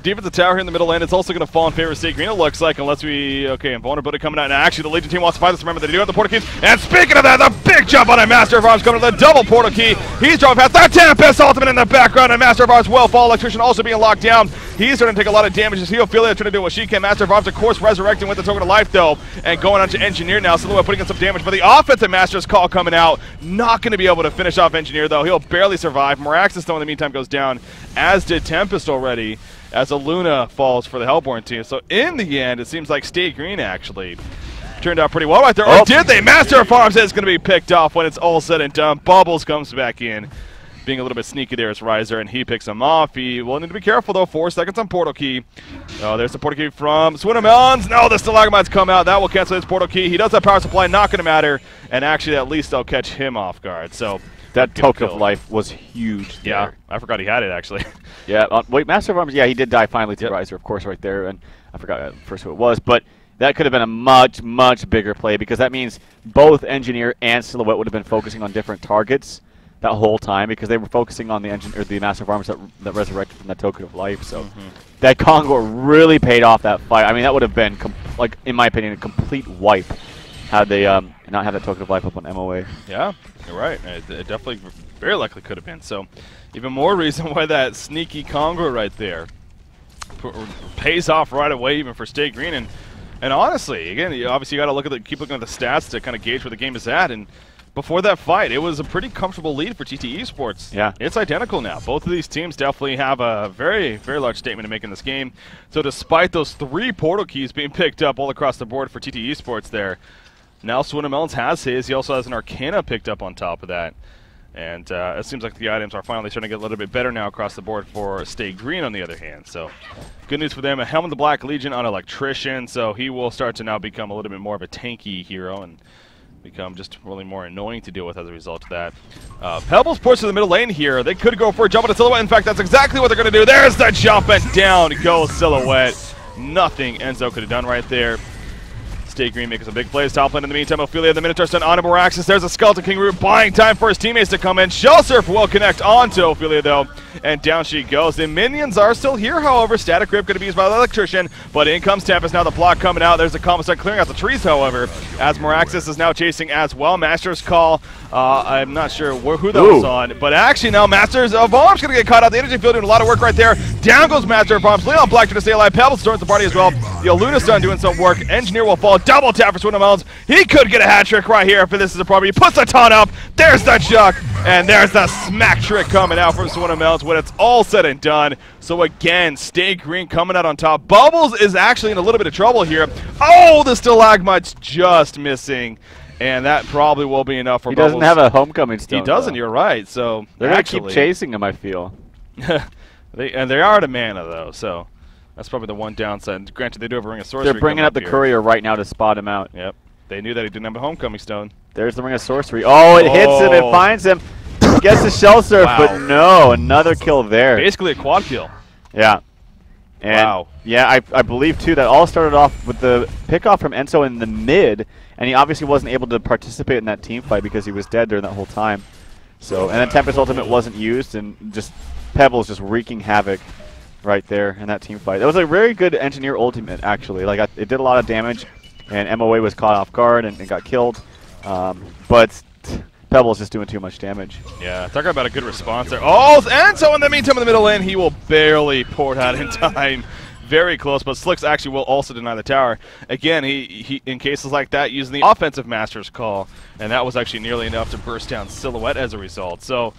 Defensive tower here in the middle lane. It's also going to fall in favor of State Green, it looks like, unless we... Okay, and Vulnerability coming out. And actually, the Legion team wants to fight this. Remember, they do have the portal keys. And speaking of that, the big jump on a Master of Arms coming to the double portal key. He's dropping past that Tempest ultimate in the background. And Master of Arms will fall. Electrician also being locked down. He's starting to take a lot of damage. As Ophelia trying to do what she can. Master of Arms, of course, resurrecting with the token of life, though. And going on to Engineer now. Silhouette putting in some damage. But the offensive Master's call coming out. Not going to be able to finish off Engineer, though. He'll barely survive. Moraxis, though, in the meantime, goes down, as did Tempest already, as a Luna falls for the Hellborn team. So in the end, it seems like State Green actually turned out pretty well right there. Or did they? Master of Arms is going to be picked off when it's all said and done. Bubbles comes back in, being a little bit sneaky there as Riser, and he picks him off. He will need to be careful, though. 4 seconds on portal key. Oh, there's the portal key from Swinamelons. No, the Stalagmites come out. That will cancel his portal key. He does have power supply, not going to matter. And actually, at least they'll catch him off guard. So that token of life was huge there. Yeah, I forgot he had it, actually. Yeah, wait, Master of Arms, yeah, he did die finally to Riser, of course, right there. And I forgot first who it was. But that could have been a much, much bigger play, because that means both Engineer and Silhouette would have been focusing on different targets that whole time, because they were focusing on the Master of Arms that resurrected from that token of life. So that Kongor really paid off that fight. I mean, that would have been, like, in my opinion, a complete wipe had they not had that token of life up on MOA. Yeah, you're right. It definitely very likely could have been. So even more reason why that sneaky Kongor right there pays off right away, even for State Green. And honestly, again, obviously you got to keep looking at the stats to kind of gauge where the game is at. And before that fight, it was a pretty comfortable lead for TT Esports. Yeah. It's identical now. Both of these teams definitely have a very, very large statement to make in this game. So despite those 3 portal keys being picked up all across the board for TT Esports there, now Swinamelons has his. He also has an Arcana picked up on top of that. And it seems like the items are finally starting to get a little bit better now across the board for State Green, on the other hand. So good news for them. A Helm of the Black Legion on Electrician, so he will start to now become a little bit more of a tanky hero and become just really more annoying to deal with as a result of that. Pebbles ports to the middle lane here. They could go for a jump on a Silhouette. In fact, that's exactly what they're going to do. There's the jump, and down goes Silhouette. Nothing Enzo could have done right there. State Green making some big plays. Top lane in the meantime. Ophelia, the Minotaur stun onto Moraxis. There's a Skeleton King root, buying time for his teammates to come in. Shell Surf will connect onto Ophelia, though. and down she goes. The minions are still here, however. Static Grip going to be used by the Electrician, but in comes TteS. Now the block coming out. There's a Commissar clearing out the trees, however, as Moraxis is now chasing as well. Master's Call, I'm not sure who that was on, but actually now Masters of Arms going to get caught out. The energy field doing a lot of work right there. Down goes Master of Arms. Leon Black trying to stay alive. Pebbles starts the party as well. The Luna Sun doing some work. Engineer will fall. Double tap for Swindlemelons. He could get a hat trick right here if this is a problem. He puts the taunt up. There's the chuck. And there's the smack trick coming out from Swindlemelons when it's all said and done. So again, Stay Green coming out on top. Bubbles is actually in a little bit of trouble here. Oh, the Stalagmite's just missing. And that probably will be enough for Bubbles. He doesn't have a homecoming stone. He doesn't, though. You're right. So they're going to keep chasing him, I feel. they are out of mana, though, so that's probably the one downside. Granted, they do have a Ring of Sorcery. They're bringing up the Courier right now to spot him out. Yep. They knew that he didn't have a Homecoming Stone. There's the Ring of Sorcery. Oh, it hits him. It finds him. He gets the Shell Surf, but no, another kill there. Basically a quad kill. Yeah. And yeah, I believe, too, that all started off with the pickoff from Enzo in the mid, and he obviously wasn't able to participate in that team fight because he was dead during that whole time. So, and then Tempest Ultimate wasn't used, and just Pebbles just wreaking havoc right there in that team fight. That was a very good Engineer Ultimate, actually. Like, it did a lot of damage, and MOA was caught off guard and got killed. But Pebbles just doing too much damage. Yeah, talking about a good response there. Oh, and so in the meantime, in the middle lane, he will barely pour it out in time. Very close, but Slicks actually will also deny the tower. Again, he in cases like that, using the offensive Master's Call, and that was actually nearly enough to burst down Silhouette as a result. So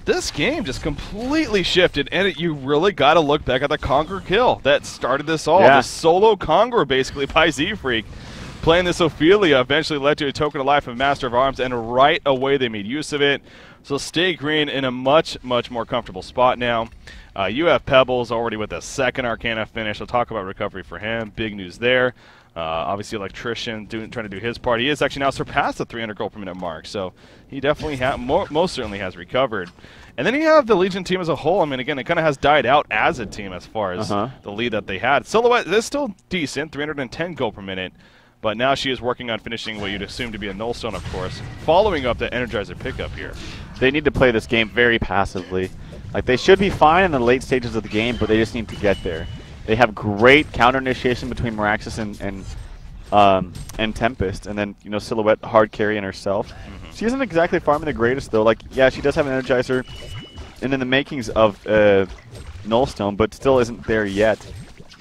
this game just completely shifted, and you really got to look back at the Conqueror kill that started this all. Yeah. The solo Conqueror, basically, by Z-Freak. Playing this Ophelia eventually led to a token of life of Master of Arms, and right away they made use of it. So Stay Green in a much, much more comfortable spot now. You have Pebbles already with a second Arcana finish. I'll talk about recovery for him. Big news there. Obviously, Electrician trying to do his part. He is actually now surpassed the 300 gold per minute mark, so he definitely most certainly has recovered. And then you have the Legion team as a whole. I mean, again, it kind of has died out as a team as far as the lead that they had. Silhouette is still decent, 310 gold per minute. But now she is working on finishing what you'd assume to be a Nullstone, of course, following up the Energizer pickup here. They need to play this game very passively. Like, they should be fine in the late stages of the game, but they just need to get there. They have great counter initiation between Moraxis and Tempest, and then, you know, Silhouette hard carrying herself. She isn't exactly farming the greatest, though. Like, yeah, she does have an Energizer and in the makings of Nullstone, but still isn't there yet.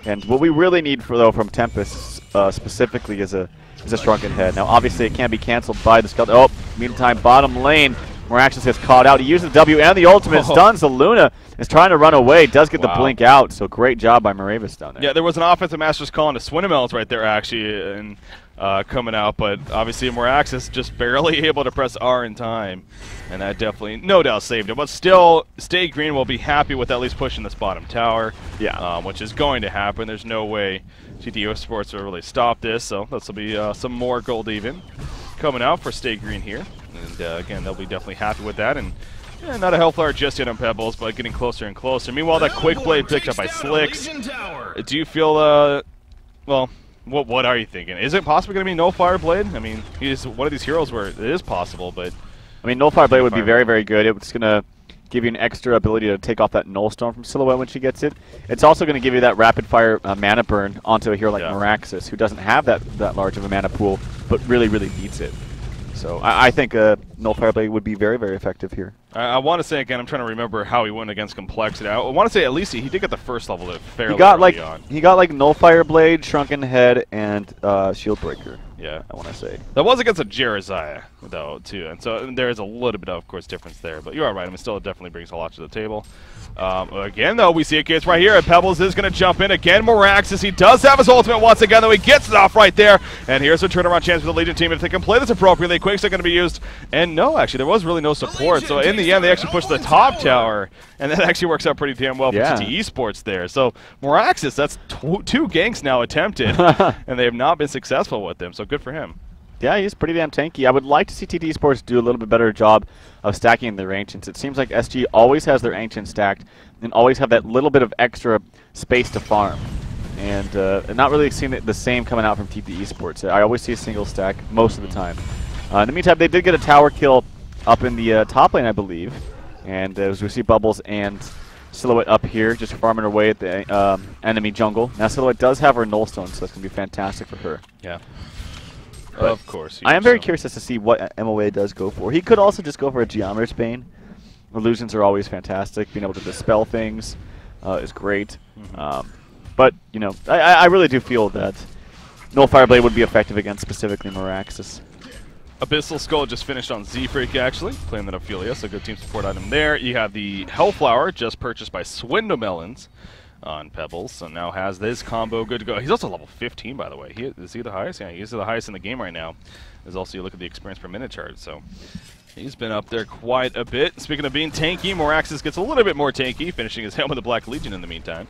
And what we really need from Tempest specifically is a Shrunken Head. Now, obviously, it can't be canceled by the Skeleton. Oh, meantime, bottom lane, Moraxis gets caught out. He uses the W and the ultimate, stuns the Luna, is trying to run away, does get the blink out, so great job by Moravis down there. Yeah, there was an offensive Master's Call into Swindlemelons right there, actually, and coming out, but obviously Moraxis just barely able to press R in time, and that definitely, no doubt, saved him. But still, Stay Green will be happy with at least pushing this bottom tower, which is going to happen. There's no way GTO Sports will really stop this, so this will be some more gold even coming out for Stay Green here. And again, they'll be definitely happy with that. And not a Hellflower just yet on Pebbles, but getting closer and closer. Meanwhile, that Quick Blade picked up by Slicks. Do you feel, well, what are you thinking? Is it possibly going to be No Fire Blade? I mean, he's one of these heroes where it is possible, but... I mean, No Fire Blade would be very, very good. It's going to give you an extra ability to take off that Nullstone from Silhouette when she gets it. It's also going to give you that rapid-fire mana burn onto a hero like Moraxis, who doesn't have that large of a mana pool, but really, really needs it. So I think Null Fire Blade would be very, very effective here. I want to say, again, I'm trying to remember how he went against Complexity. I want to say at least he did get the first level fairly early on. He got like Null Fire Blade, Shrunken Head, and Shield Breaker. Yeah. I want to say. That was against a Jerizaiah, though, too. And so there is a little bit of course, difference there. But you are right. I mean, still, it definitely brings a lot to the table. Again, though, we see a case right here, and Pebbles is going to jump in. Again, Moraxis, he does have his ultimate once again, though he gets it off right there. And here's a turnaround chance for the Legion team if they can play this appropriately. Quakes are going to be used. And no, actually, there was really no support. So in the end, they actually pushed the top tower, and that actually works out pretty damn well for TteS Sports there. So Moraxis, that's two ganks now attempted, and they have not been successful with them. So good for him. Yeah, he's pretty damn tanky. I would like to see TteS Sports do a little bit better job of stacking their Ancients. It seems like SG always has their Ancients stacked and always have that little bit of extra space to farm. And not really seeing the same coming out from TteS Sports. I always see a single stack most of the time. In the meantime, they did get a tower kill up in the top lane, I believe. And as we see Bubbles and Silhouette up here, just farming her way at the enemy jungle. Now Silhouette does have her Nullstone, so that's going to be fantastic for her. Yeah. But of course. I am very curious as to see what MOA does go for. He could also just go for a Geometer's Bane. Illusions are always fantastic. Being able to dispel things is great. But, you know, I really do feel that Null Fireblade would be effective against specifically Meraxes. Abyssal Skull just finished on Z-Freak, actually, playing that Ophelia, so good team support item there. You have the Hellflower, just purchased by Swindlemelons on Pebbles, so now has this combo good to go. He's also level 15, by the way. Is he the highest? Yeah, he's the highest in the game right now. There's also, you look at the experience per minute chart, so he's been up there quite a bit. Speaking of being tanky, Meraxes gets a little bit more tanky, finishing his helm with the Black Legion in the meantime.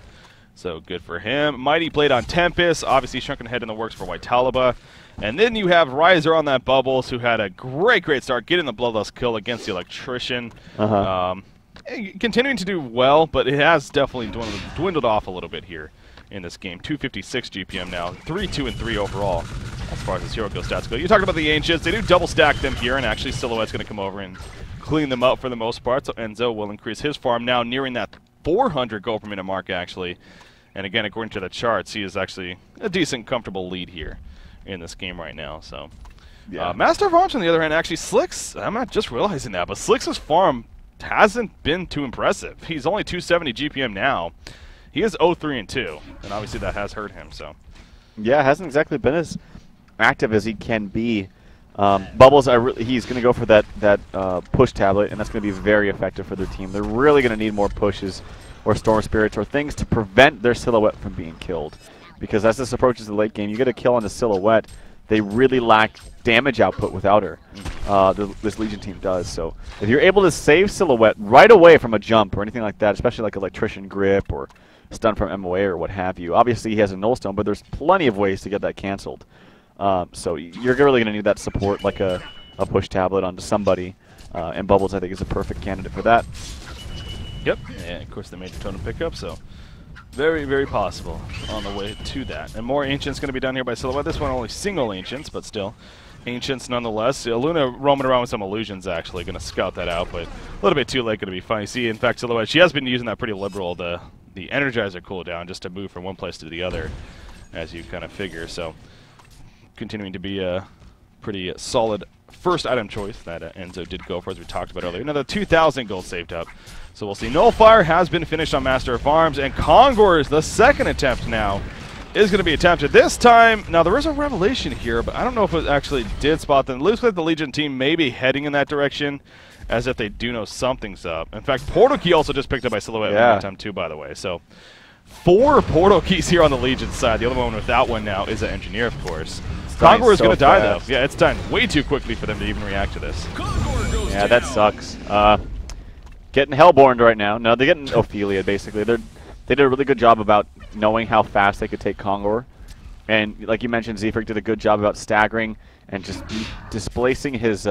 So good for him. Mighty Blade on Tempest, obviously Shrunken Head in the works for White Talaba. And then you have Riser on that Bubbles, who had a great start, getting the Bloodlust kill against the Electrician. Continuing to do well, but it has definitely dwindled off a little bit here in this game. 256 GPM now, 3-2-3 overall as far as his hero kill stats go. You talked about the Ancients. They do double stack them here, and actually Silhouette's going to come over and clean them up for the most part. So Enzo will increase his farm, now nearing that 400 gold per minute mark, actually. And again, according to the charts, he is actually a decent, comfortable lead here in this game right now. So, yeah. Master of Arms, on the other hand, actually, Slicks, I'm not just realizing that, but Slicks' farm hasn't been too impressive. He's only 270 GPM now. He is 0-3-2, and obviously that has hurt him. So, yeah, hasn't exactly been as active as he can be. Bubbles, he's going to go for that push tablet, and that's going to be very effective for their team. They're really going to need more pushes or Storm Spirits or things to prevent their Silhouette from being killed. Because as this approaches the late game, you get a kill on the Silhouette, they really lack damage output without her. This Legion team does. So if you're able to save Silhouette right away from a jump or anything like that, especially like Electrician Grip or stun from MOA or what have you, obviously he has a Nullstone, but there's plenty of ways to get that canceled. So you're really going to need that support, like a push tablet onto somebody. And Bubbles, I think, is a perfect candidate for that. Yep, and of course the major totem pickup, so very possible on the way to that. And more Ancients going to be done here by Silhouette. This one only single Ancients, but still Ancients nonetheless. Luna roaming around with some illusions, actually going to scout that out, but a little bit too late, going to be fine. You see, in fact, Silhouette, she has been using that pretty liberal, the Energizer cooldown, just to move from one place to the other, as you kind of figure. So continuing to be a pretty solid first item choice that Enzo did go for, as we talked about earlier. Another 2,000 gold saved up. So we'll see. Nullfire has been finished on Master of Arms, and Kongor's the second attempt now is going to be attempted. This time, now there is a revelation here, but I don't know if it actually did spot them. It looks like the Legion team may be heading in that direction, as if they do know something's up. In fact, Portal Key also just picked up by Silhouette one time too, by the way. So 4 Portal Keys here on the Legion side. The other one without one now is an Engineer, of course. Kongor is going to die, though. Yeah, it's done way too quickly for them to even react to this. Yeah, that sucks. Getting Hellborn right now. No, they're getting Ophelia, basically. They did a really good job about knowing how fast they could take Kongor. And like you mentioned, Z-Freak did a good job about staggering and just displacing his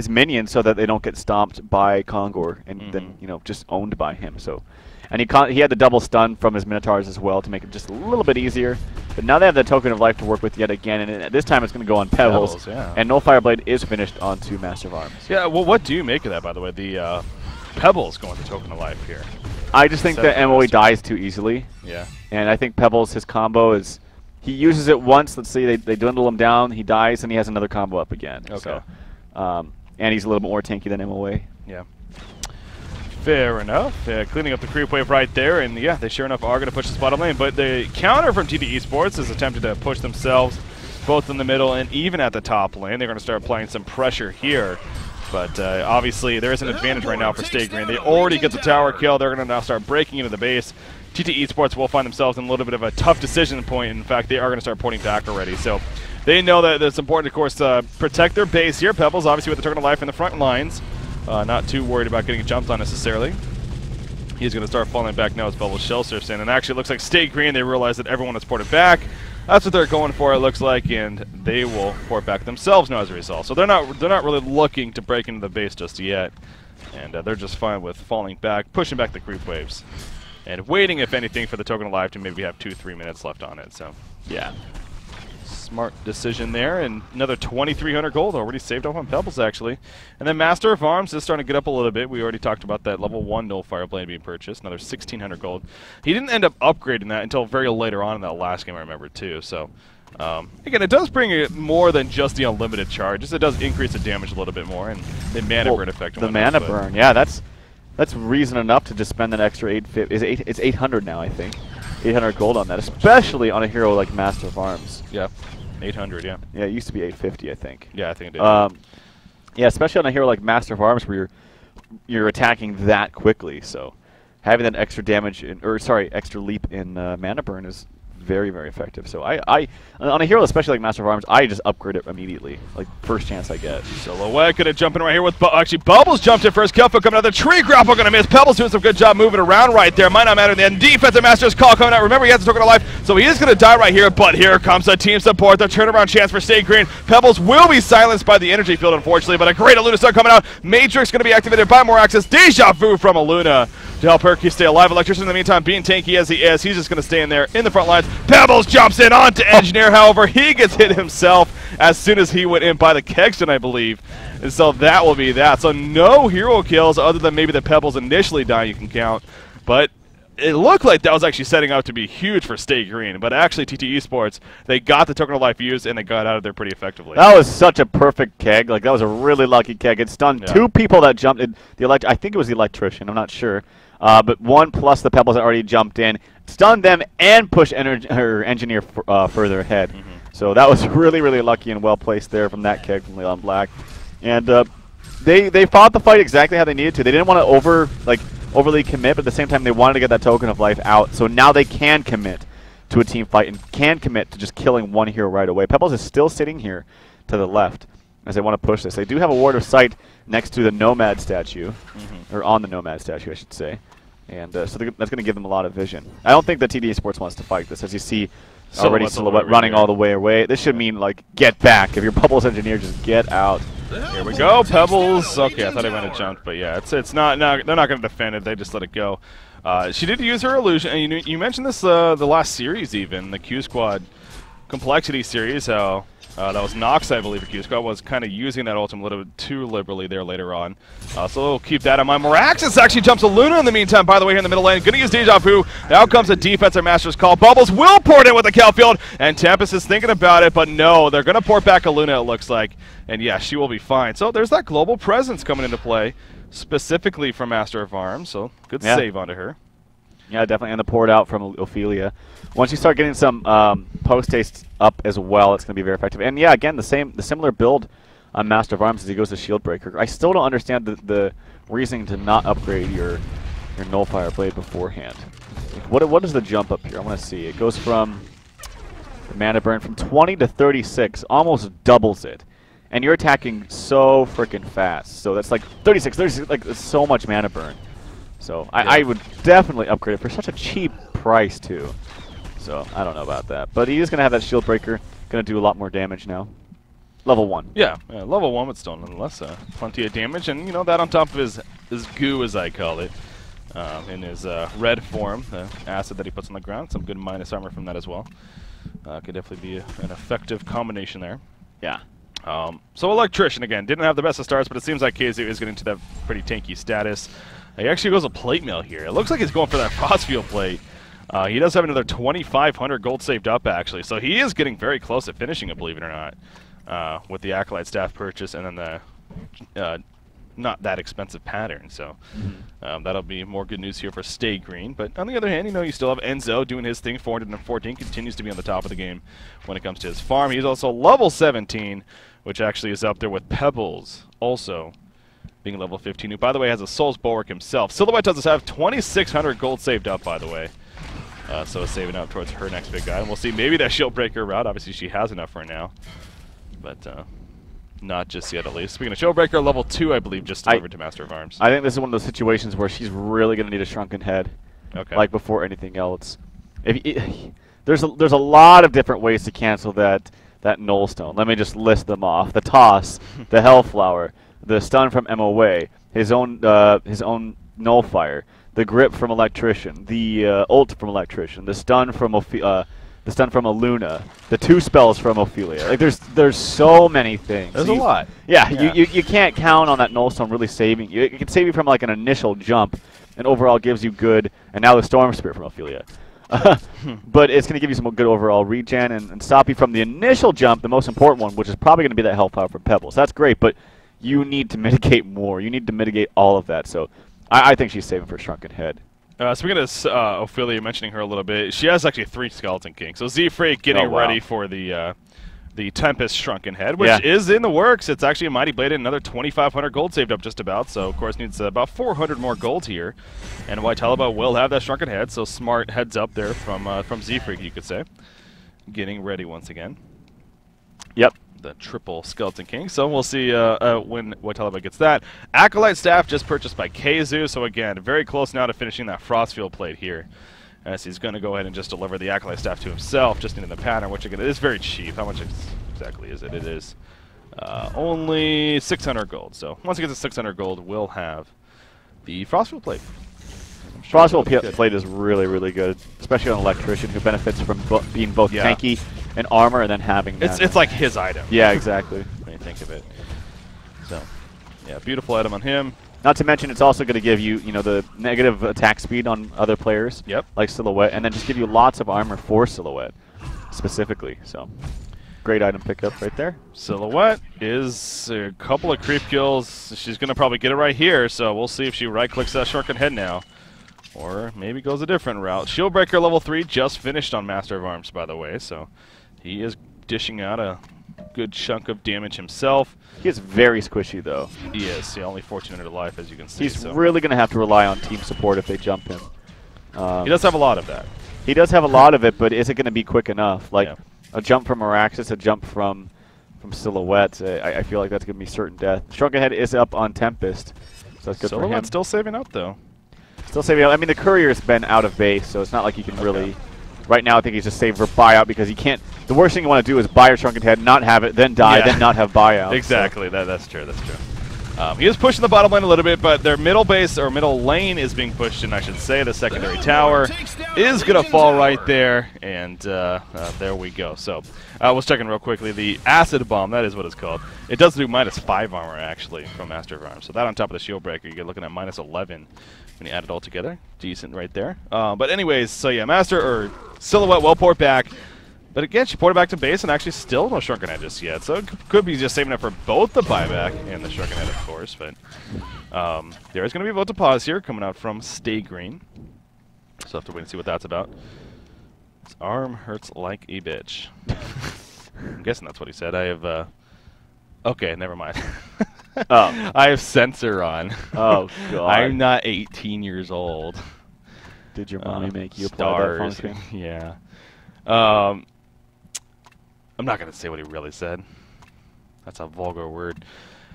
minions so that they don't get stomped by Kongor and then, you know, just owned by him. So, and he had the double stun from his Minotaurs as well to make it just a little bit easier. But now they have the Token of Life to work with yet again, and this time it's going to go on Pebbles. And Null Fireblade is finished onto Master of Arms. Yeah, well, what do you make of that, by the way? The Pebbles going to Token of Life here. I just think that MOE dies too easily. Yeah. And I think Pebbles, his combo is, he uses it once, let's see, they dwindle him down, he dies, and he has another combo up again. Okay. So, and he's a little bit more tanky than MOA. Yeah. Fair enough. Cleaning up the creep wave right there, and yeah, they sure enough are going to push the bottom lane. But the counter from TteS Esports has attempted to push themselves both in the middle and even at the top lane. They're going to start applying some pressure here. But obviously, there is an advantage right now for Stay Green. They already get the tower kill. They're going to now start breaking into the base. TteS Esports will find themselves in a little bit of a tough decision point. In fact, they are going to start pointing back already. So they know that it's important, of course, to protect their base here. Pebbles, obviously, with the Token of Life in the front lines. Not too worried about getting jumped on necessarily. He's going to start falling back now as Bubbles shell surfs in. And actually, it looks like Stay Green, they realize that everyone is ported back. That's what they're going for, it looks like, and they will port back themselves now as a result. So they're not really looking to break into the base just yet. And they're just fine with falling back, pushing back the creep waves. And waiting, if anything, for the Token of Life to maybe have 2-3 minutes left on it. So, yeah. Smart decision there, and another 2,300 gold already saved up on Pebbles, actually. And then Master of Arms is starting to get up a little bit. We already talked about that level 1 Nullfire blade being purchased, another 1,600 gold. He didn't end up upgrading that until very later on in that last game, I remember, too. So, again, it does bring it more than just the unlimited charges. It does increase the damage a little bit more, and the mana burn effect. The mana burn, yeah, that's reason enough to just spend an extra 850. It's 800 now, I think. 800 gold on that, especially on a hero like Master of Arms. Yeah, 800, yeah. Yeah, it used to be 850, I think. Yeah, I think it did. Yeah, especially on a hero like Master of Arms where you're attacking that quickly. So having that extra damage, extra leap in mana burn is very, very effective. So I on a hero especially like Master of Arms, I just upgrade it immediately, like first chance I get. Silhouette gonna jump in right here with actually Bubbles jumped in first. Kelfo coming out. The tree grapple gonna miss. Pebbles doing some good job moving around right there. Might not matter in the end. Defensive Master's call coming out. Remember, he has a token of life, so he is gonna die right here. But here comes the team support. The turnaround chance for Stay Green. Pebbles will be silenced by the energy field, unfortunately, but a great Aluna start coming out. Matrix gonna be activated by more access. Deja Vu from Aluna to help Herky stay alive. Electrician in the meantime being tanky as he is. He's just going to stay in there in the front lines. Pebbles jumps in onto Engineer, however, he gets hit himself as soon as he went in by the Kegston, I believe. And so that will be that. So no hero kills other than maybe the Pebbles initially dying you can count. But it looked like that was actually setting up to be huge for Stay Green. But actually, TT Esports, they got the token of life used and they got out of there pretty effectively. That was such a perfect keg. Like, that was a really lucky keg. It stunned two people that jumped in. I think it was the Electrician. I'm not sure. But one plus the Pebbles that already jumped in, stunned them and pushed Engineer further ahead. So that was really, really lucky and well placed there from that keg from Leon Black. And they fought the fight exactly how they needed to. They didn't want to overly commit, but at the same time they wanted to get that token of life out. So now they can commit to a team fight and can commit to just killing one hero right away. Pebbles is still sitting here to the left as they want to push this. They do have a Ward of Sight next to the Nomad statue, or on the Nomad statue, I should say. And so that's going to give them a lot of vision. I don't think that TD Sports wants to fight this. As you see, already Silhouette running all the way away. This should mean, like, get back. If you're Pebbles Engineer, just get out. Here we go, Pebbles. Okay, I thought he might have jumped, but yeah, it's not. They're not going to defend it. They just let it go. She did use her illusion, and you mentioned this the last series even, the Q Squad Complexity series. How that was Nox, I believe. Q Squad was kind of using that ultimate a little bit too liberally there later on. So we'll keep that in mind. Moraxis actually jumps a Luna in the meantime, by the way, here in the middle lane. Going to use Deja Vu. Now comes a defensive Master's Call. Bubbles will port in with the Kelfield, and Tempest is thinking about it, but no, they're going to port back a Luna, it looks like. And yeah, she will be fine. So there's that global presence coming into play, specifically from Master of Arms. So good save onto her. Yeah, definitely. And the port out from Ophelia. Once you start getting some post-haste up as well, it's going to be very effective. And yeah, again, the similar build on Master of Arms as he goes to Shield Breaker. I still don't understand the reasoning to not upgrade your Nullfire Blade beforehand. Like, what is the jump up here? I want to see. It goes from the mana burn from 20 to 36, almost doubles it. And you're attacking so freaking fast. So that's like 36, like so much mana burn. So I would definitely upgrade it for such a cheap price too. So I don't know about that. But he is going to have that Shield Breaker. Going to do a lot more damage now. Level 1. Yeah, level 1, but still nonetheless plenty of damage. And you know, that on top of his goo, as I call it, in his red form, the acid that he puts on the ground. Some good minus armor from that as well. Could definitely be an effective combination there. Yeah. So Electrician, again, didn't have the best of starts, but it seems like KZ is getting to that pretty tanky status. He actually goes a plate mill here. It looks like he's going for that Frostfield plate. He does have another 2,500 gold saved up, actually. So he is getting very close at finishing it, believe it or not, with the Acolyte staff purchase and then the not that expensive pattern. So that'll be more good news here for Stay Green. But on the other hand, you know, you still have Enzo doing his thing. 414 continues to be on the top of the game when it comes to his farm. He's also level 17, which actually is up there with Pebbles, also being level 15, who, by the way, has a Soul's Bulwark himself. Silhouette does have 2,600 gold saved up, by the way. So it's saving up towards her next big guy. And we'll see maybe that Shield Breaker route. Obviously, she has enough for now. But not just yet, at least. Speaking of Shield Breaker, level 2, I believe, just delivered to Master of Arms. I think this is one of those situations where she's really going to need a Shrunken Head. Okay. Like before anything else. There's a lot of different ways to cancel that Null Stone. Let me just list them off. The Toss, the Hellflower, the Stun from MOA, his own Nullfire, the Grip from Electrician, the Ult from Electrician, the Stun from the stun from a Luna, the 2 spells from Ophelia. Like there's so many things. There's a lot. Yeah, you can't count on that Null Stone really saving you. It can save you from like an initial jump, and overall gives you good. And now the Storm Spirit from Ophelia. But it's going to give you some good overall regen and stop you from the initial jump, the most important one, which is probably going to be that health power from Pebbles. That's great, but you need to mitigate more. You need to mitigate all of that. So I think she's saving for Shrunken Head. Speaking of Ophelia, mentioning her a little bit, she has actually 3 Skeleton Kings. So Z-Freak getting ready for the TteS Shrunken Head, which is in the works. It's actually a Mighty Blade and another 2,500 gold saved up just about. So, of course, needs about 400 more gold here. And Waitalaba will have that Shrunken Head, so smart heads up there from Z-Freak, you could say. Getting ready once again. Yep. The triple Skeleton King. So we'll see when Waitalaba gets that. Acolyte Staff just purchased by Keizu. So, again, very close now to finishing that Frostfield plate here. As he's going to go ahead and just deliver the Acolyte Staff to himself, just into the pattern, which again is very cheap. How much exactly is it? It is only 600 gold. So once he gets to 600 gold, we'll have the Frostfield plate. Sure Frostfield plate is really, really good, especially on an Electrician who benefits from being both tanky and armor, and then having that. It's like his item. Yeah, exactly. When you think of it. So, yeah, beautiful item on him. Not to mention, it's also going to give you, the negative attack speed on other players, like Silhouette, and then just give you lots of armor for Silhouette, specifically. So, great item pickup right there. Silhouette is a couple of creep kills. She's going to probably get it right here, so we'll see if she right-clicks that Shrunken Head now. Or maybe goes a different route. Shieldbreaker level 3 just finished on Master of Arms, by the way, so he is dishing out a good chunk of damage himself. He is very squishy, though. He is. Yeah, only 1,400 life, as you can see. He's really going to have to rely on team support if they jump him. He does have a lot of that. He does have a lot of it, but is it going to be quick enough? Like, a jump from Araxis, a jump from Silhouette, I feel like that's going to be certain death. Shrunken Head is up on Tempest, so that's good for him. Silhouette's still saving up, though. Still saving up. I mean, the Courier's been out of base, so it's not like you can really... Right now, I think he's just saving for buyout because he can't... The worst thing you want to do is buy your Shrunken Head, not have it, then die, then not have buyout. Exactly. So. That's true. That's true. He is pushing the bottom lane a little bit, but their middle base, or middle lane, is being pushed in, I should say. The secondary tower is going to fall right there, and there we go. So I was checking real quickly. The Acid Bomb, that is what it's called. It does do -5 armor, actually, from Master of Arms. So that on top of the Shield Breaker, you get looking at -11 when you add it all together. Decent right there. But anyways, so yeah, Silhouette well port back. But again, she ported back to base and actually still no Shrunken Head just yet. So it could be just saving up for both the buyback and the Shrunken Head, of course. But there is going to be a vote to pause here coming out from Stay Green. So have to wait and see what that's about. His arm hurts like a bitch. I'm guessing that's what he said. I have... okay, never mind. I have sensor on. Oh, God. I'm not 18 years old. Did your mommy make you apply that function? Yeah. I'm not going to say what he really said. That's a vulgar word.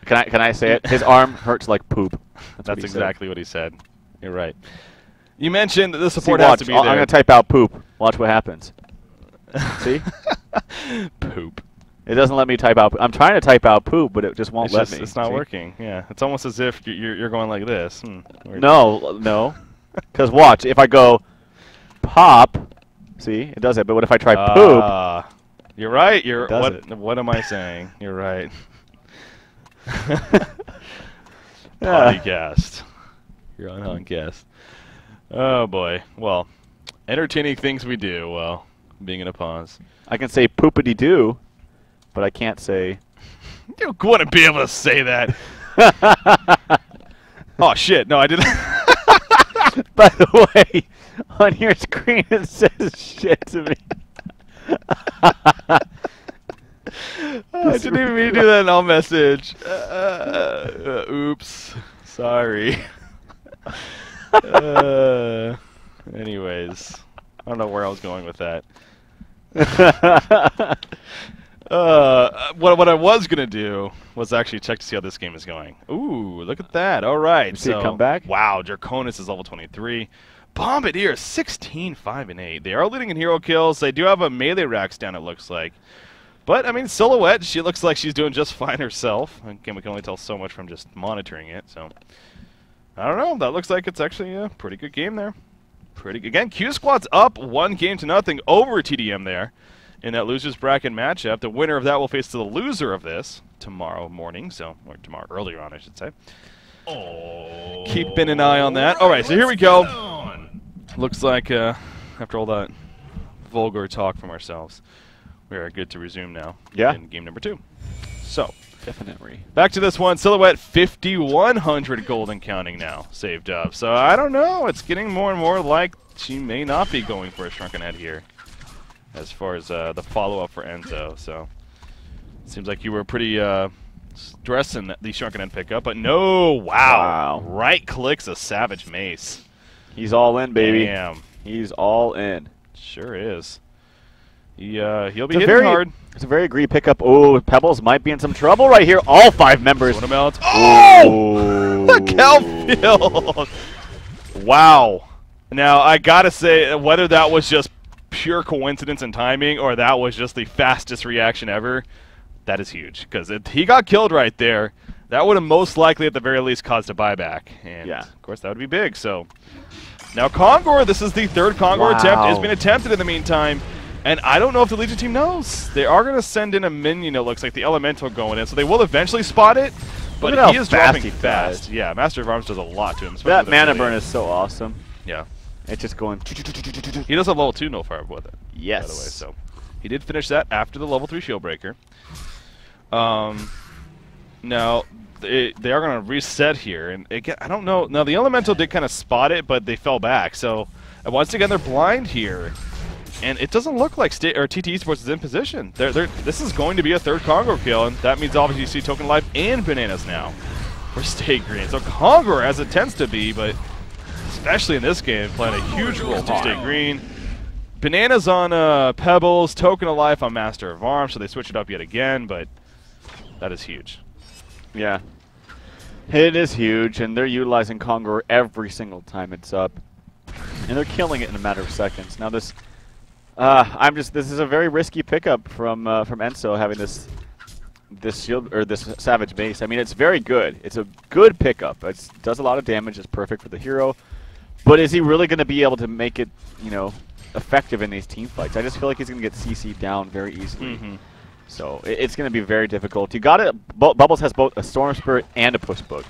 Can I say it? His arm hurts like poop. That's exactly what he said. You're right. You mentioned the support See, has to be there. I'm going to type out poop. Watch what happens. See? Poop. It doesn't let me type out. I'm trying to type out poop, but it just won't let me. It's not working. Yeah, it's almost as if you're going like this. No. Because watch, if I go pop, see, it does it. But what if I try poop? You're right. What am I saying? You're right. Podcast. You're on HoNcast. Oh boy. Well, entertaining things we do while being in a pause. I can say poopity doo, but I can't say. You wouldn't be able to say that. Oh shit! No, I didn't. By the way, on your screen it says shit to me. I didn't even mean to do that in all message. Oops. Sorry. Anyways, I don't know where I was going with that. What I was going to do was actually check to see how this game is going. Ooh, look at that. All right. See it come back? Wow, Draconis is level 23. Bombardier 16, 5, and 8. They are leading in hero kills. They do have a melee racks down, it looks like. But, I mean, Silhouette, she looks like she's doing just fine herself. Again, we can only tell so much from just monitoring it. So, I don't know. That looks like it's actually a pretty good game there. Pretty again. Q Squad's up 1-0 over TDM there in that losers bracket matchup. The winner of that will face the loser of this tomorrow morning. So, or tomorrow earlier on, I should say. Oh, keeping an eye on that. All right, so here we go. Looks like after all that vulgar talk from ourselves, we are good to resume now. Yeah. In game number 2. So. Definitely. Back to this one. Silhouette 5,100 gold and counting now saved up. So I don't know. It's getting more and more like she may not be going for a shrunken head here as far as the follow-up for Enzo. So it seems like you were pretty stressing the shrunken head pickup. But no. Wow. Right clicks a Savage Mace. He's all in, baby. Damn. He's all in. Sure is. He'll be hitting hard. It's a very agreed pickup. Oh, Pebbles might be in some trouble right here. All 5 members. Oh! Kelfield! Wow. Now, I got to say, whether that was just pure coincidence and timing or that was just the fastest reaction ever, that is huge. Because he got killed right there, that would have most likely, at the very least, caused a buyback. And, of course, that would be big. So now, Kongor, this is the 3rd Kongor attempt. It's been attempted in the meantime. And I don't know if the Legion team knows. They are going to send in a minion, it looks like, the Elemental going in. So they will eventually spot it, but he is dropping fast. Yeah, Master of Arms does a lot to him. That mana burn is so awesome. Yeah. It's just going... He does have level 2 no fire with it. Yes. By the way, so he did finish that after the level 3 shield breaker. Now, they are going to reset here. And again, I don't know. Now, the Elemental did kind of spot it, but they fell back. So once again, they're blind here. And it doesn't look like TT Esports is in position. This is going to be a 3rd Kongor kill, and that means obviously you see Token Life and Bananas now for State Green. So Kongor, as it tends to be, but especially in this game, playing a huge role for State Green. Bananas on Pebbles, Token of Life on Master of Arms, so they switch it up yet again, but that is huge. Yeah. It is huge, and they're utilizing Kongor every single time it's up. And they're killing it in a matter of seconds. Now this... this is a very risky pickup from Enzo having this shield or this Savage Base. I mean, it's very good. It's a good pickup. It does a lot of damage. It's perfect for the hero. But is he really going to be able to make it, effective in these team fights? I just feel like he's going to get CC'd down very easily. So it's going to be very difficult. You got it. Bubbles has both a Storm Spirit and a Push Book.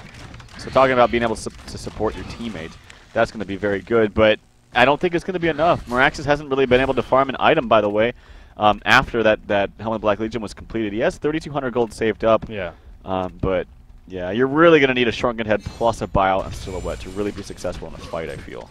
So talking about being able to support your teammate, that's going to be very good. But I don't think it's going to be enough. Meraxis hasn't really been able to farm an item, by the way, after that Helmet Black Legion was completed. He has 3,200 gold saved up. Yeah. But, yeah, you're really going to need a Shrunken Head plus a buyout and Silhouette to really be successful in the fight, I feel.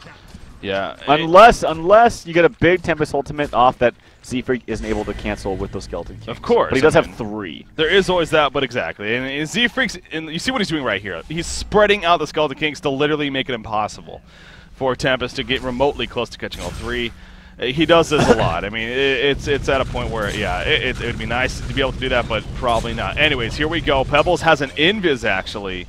Yeah. Unless you get a big Tempest Ultimate off that Z-Freak isn't able to cancel with those Skeleton Kings. Of course. But he does have 3. There is always that, but exactly. And Z-Freak's, you see what he's doing right here. He's spreading out the Skeleton Kings to literally make it impossible for Tempest to get remotely close to catching all 3. He does this a lot. I mean, it's at a point where, yeah, it would be nice to be able to do that, but probably not. Anyways, here we go. Pebbles has an Invis, actually,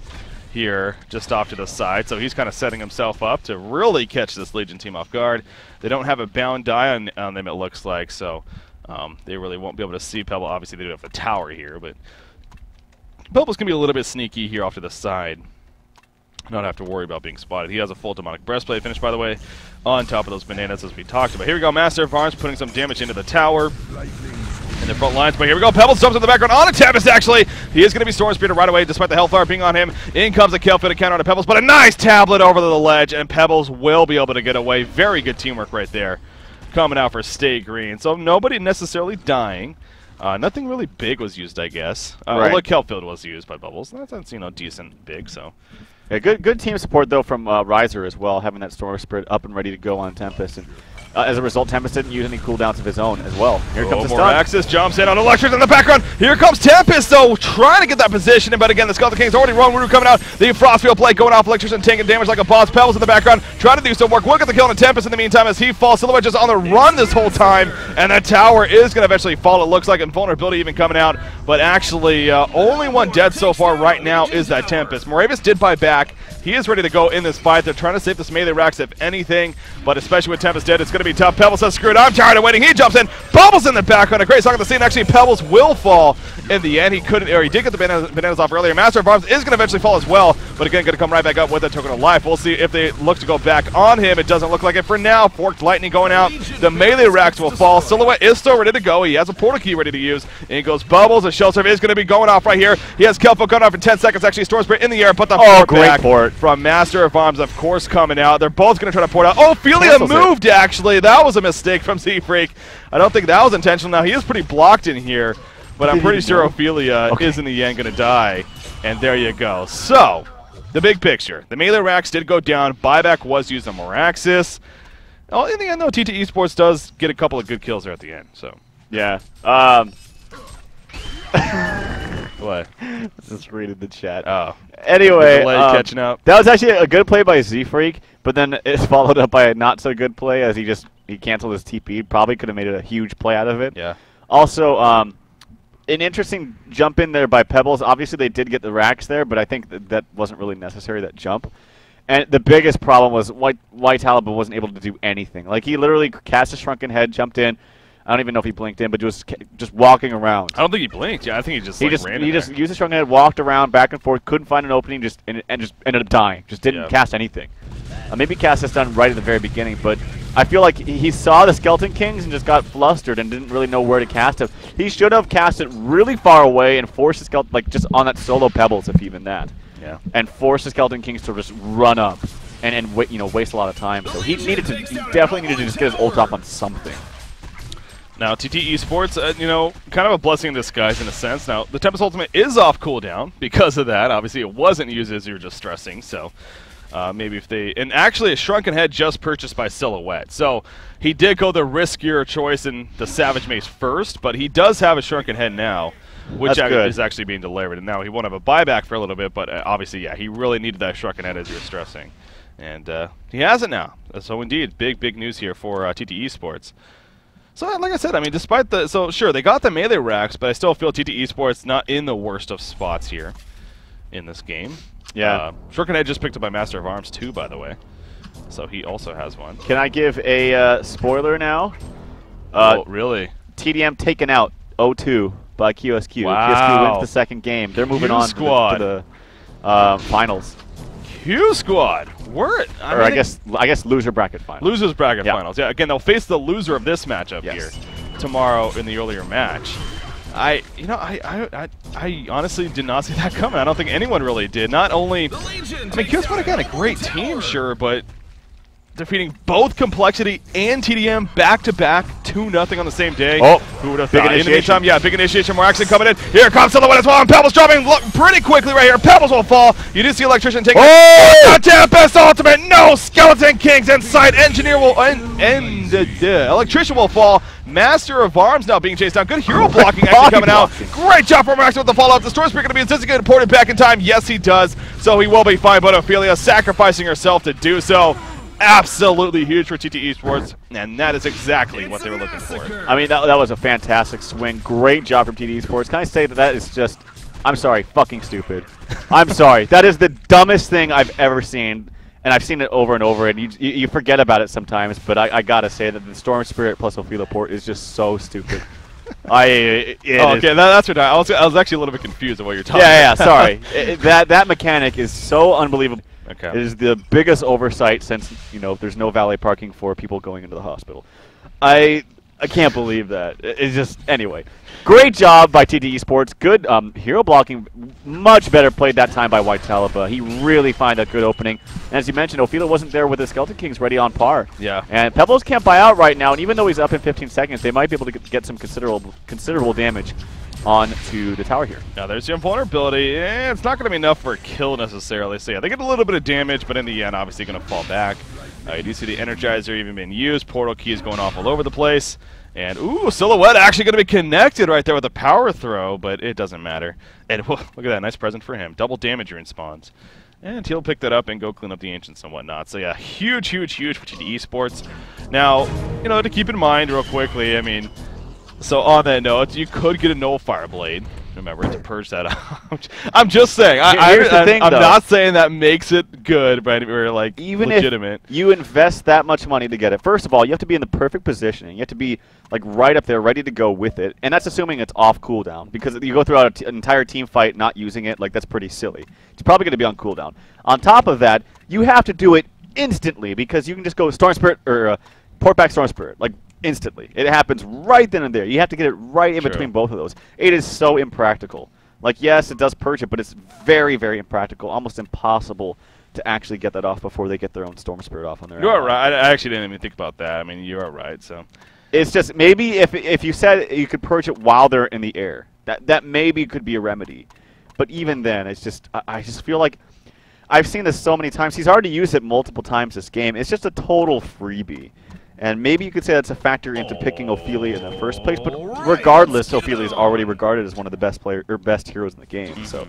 here just off to the side, so he's kind of setting himself up to really catch this Legion team off guard. They don't have a bound die on them, it looks like, so they really won't be able to see Pebble. Obviously, they do have the tower here, but Pebble's going to be a little bit sneaky here off to the side. Not have to worry about being spotted. He has a full Demonic Breastplate finish, by the way, on top of those Bananas as we talked about. Here we go, Master of Arms putting some damage into the tower in the front lines. But here we go, Pebbles jumps in the background on a Tempest, actually. He is going to be Storm Speeder right away, despite the Hellfire being on him. In comes the Kelfield to counter on Pebbles, but a nice tablet over the ledge, and Pebbles will be able to get away. Very good teamwork right there coming out for State Green. So nobody necessarily dying. Nothing really big was used, I guess. Right. Although Kelfield was used by Bubbles. That's decent big, so... Yeah, good team support, though, from Riser as well, having that Storm Spirit up and ready to go on Tempest. And as a result, Tempest didn't use any cooldowns of his own as well. Here comes the stun. Axis jumps in on Electric in the background. Here comes Tempest, though, trying to get that position. But again, the Skeleton King's already wrong. Voodoo coming out. The Frostfield play going off Electric and taking damage like a boss. Pebbles in the background, trying to do some work. We'll get the kill on Tempest in the meantime as he falls. Silhouette just on the run this whole time. And the tower is going to eventually fall, it looks like, and vulnerability even coming out. But actually, only one dead so far right now is that Tempest. Moravis did buy back. He is ready to go in this fight. They're trying to save this melee racks if anything, but especially with TteS dead, it's going to be tough. Pebbles says, screw it, I'm tired of waiting. He jumps in. Bubbles in the background. A great song at the scene. Actually, Pebbles will fall in the end. He couldn't, or he did get the bananas off earlier. Master of Arms is going to eventually fall as well, but again, going to come right back up with a token of life. We'll see if they look to go back on him. It doesn't look like it for now. Forked Lightning going out. The melee racks will fall. Silhouette is still ready to go. He has a portal key ready to use. And he goes Bubbles. A shell serve is going to be going off right here. He has Kelfo going off in 10 seconds. Actually, Storm Spirit in the air, but the port great back port from Master of Arms, of course, coming out. They're both going to try to port out. Oh, Ophelia moved, actually. That was a mistake from Z-Freak. I don't think that was intentional. Now, he is pretty blocked in here, but I'm pretty sure Ophelia is in the end going to die. And there you go. So, the big picture. The melee racks did go down. Buyback was used on Moraxis. Oh, in the end, though, TteS Esports does get a couple of good kills there at the end. So, yeah. what? Just reading the chat. Oh. Anyway, catching up. that was actually a good play by Z-Freak, but then it's followed up by a not so good play as he canceled his TP. Probably could have made a huge play out of it. Yeah. Also, an interesting jump in there by Pebbles. Obviously, they did get the racks there, but I think that wasn't really necessary, that jump. And the biggest problem was White Halibut wasn't able to do anything. Like, he literally cast a Shrunken Head, jumped in. I don't even know if he blinked in, but just walking around. I don't think he blinked. Yeah, I think he just ran in just used his Shrunken Head, walked around back and forth, couldn't find an opening, and just ended up dying. Just didn't cast anything. Maybe cast this done right at the very beginning, but I feel like he saw the Skeleton Kings and just got flustered and didn't really know where to cast it. He should have cast it really far away and forced the Skeleton, like just on that solo Pebbles, if even that. Yeah. And force the Skeleton Kings to just run up and waste a lot of time. So he definitely needed to just get his ult off on something. Now, TteS Esports, kind of a blessing in disguise in a sense. Now, the TteS Ultimate is off cooldown because of that. Obviously, it wasn't used as you were just stressing, so maybe if they... And actually, a Shrunken Head just purchased by Silhouette. So, he did go the riskier choice in the Savage Mace first, but he does have a Shrunken Head now, which is actually being delivered. And now he won't have a buyback for a little bit, but obviously, yeah, he really needed that Shrunken Head as you were stressing. And he has it now. So, indeed, big news here for TteS Esports. So, like I said, I mean, despite the... So, sure, they got the melee racks, but I still feel TteS Esports not in the worst of spots here in this game. Yeah. Shrunken Head just picked up by Master of Arms, too, by the way. So, he also has one. Can I give a spoiler now? Oh, really? TDM taken out 0-2 by QSQ. Wow. QSQ wins the second game. They're moving on to the finals. Q Squad. I guess loser bracket finals. Losers bracket finals. Yeah. Again, they'll face the loser of this matchup here tomorrow in the earlier match. I honestly did not see that coming. I don't think anyone really did. Not only, I mean, Q Squad again, a great team, sure, but defeating both Complexity and TDM back-to-back, 2-0 on the same day. Oh, who would have thought? In the meantime, yeah, big initiation. We're actually coming in. Here comes Silhouette as well, and Pebbles dropping pretty quickly right here. Pebbles will fall. You do see Electrician take it. TteS Ultimate. No Skeleton Kings in sight. Engineer will Electrician will fall. Master of Arms now being chased down. Good hero blocking actually coming out. Great job from Max with the fallout. The Storm Spirit going to be insistent to get ported back in time. Yes, he does. So he will be fine, but Ophelia sacrificing herself to do so. Absolutely huge for TteS Esports, and that is exactly what they were looking for. I mean, that was a fantastic swing. Great job from TteS Esports. Can I say that is just, I'm sorry, fucking stupid. I'm sorry. That is the dumbest thing I've ever seen, and I've seen it over and over, and you forget about it sometimes, but I gotta say that the Storm Spirit plus Ophelia port is just so stupid. Okay, that's what I was actually a little bit confused of what you're talking about. Yeah, sorry. That mechanic is so unbelievable. Okay. It is the biggest oversight since, there's no valet parking for people going into the hospital. I can't believe that. It's just, anyway. Great job by TteS Esports. Good hero blocking. Much better played that time by White Talibah. He really found a good opening. And as you mentioned, Ophelia wasn't there with the Skeleton Kings ready on par. Yeah. And Pebbles can't buy out right now, and even though he's up in 15 seconds, they might be able to get some considerable damage on to the tower here. Now there's your vulnerability. It's not going to be enough for a kill necessarily. So yeah, they get a little bit of damage, but in the end, obviously going to fall back. You do see the Energizer even being used. Portal keys going off all over the place. And, ooh, Silhouette actually going to be connected right there with a power throw, but it doesn't matter. And look at that, nice present for him. Double damage respawns. And he'll pick that up and go clean up the Ancients and whatnot. So yeah, huge for TteS Esports. Now, to keep in mind real quickly, I mean, so on that note, you could get a Null Fireblade. remember to purge that out. I'm just saying. Here's the thing, I'm though. not saying that makes it good, but we're like Even legitimate. if you invest that much money to get it, first of all, you have to be in the perfect positioning. You have to be like right up there, ready to go with it, and that's assuming it's off cooldown. Because you go throughout an entire team fight not using it, like that's pretty silly. It's probably going to be on cooldown. On top of that, you have to do it instantly because you can just go Storm Spirit or port back Storm Spirit like instantly. It happens right then and there. You have to get it right in between both of those. It is so impractical. Like, yes, it does purge it, but it's very, very impractical, almost impossible to actually get that off before they get their own Storm Spirit off on their own. You're right. I actually didn't even think about that. I mean, you are right. So it's just maybe if you said you could purge it while they're in the air, that maybe could be a remedy. But even then, it's just I just feel like I've seen this so many times. He's already used it multiple times this game. It's just a total freebie. And maybe you could say that's a factor into picking Ophelia in the first place, but regardless, Ophelia is already regarded as one of the best heroes in the game. So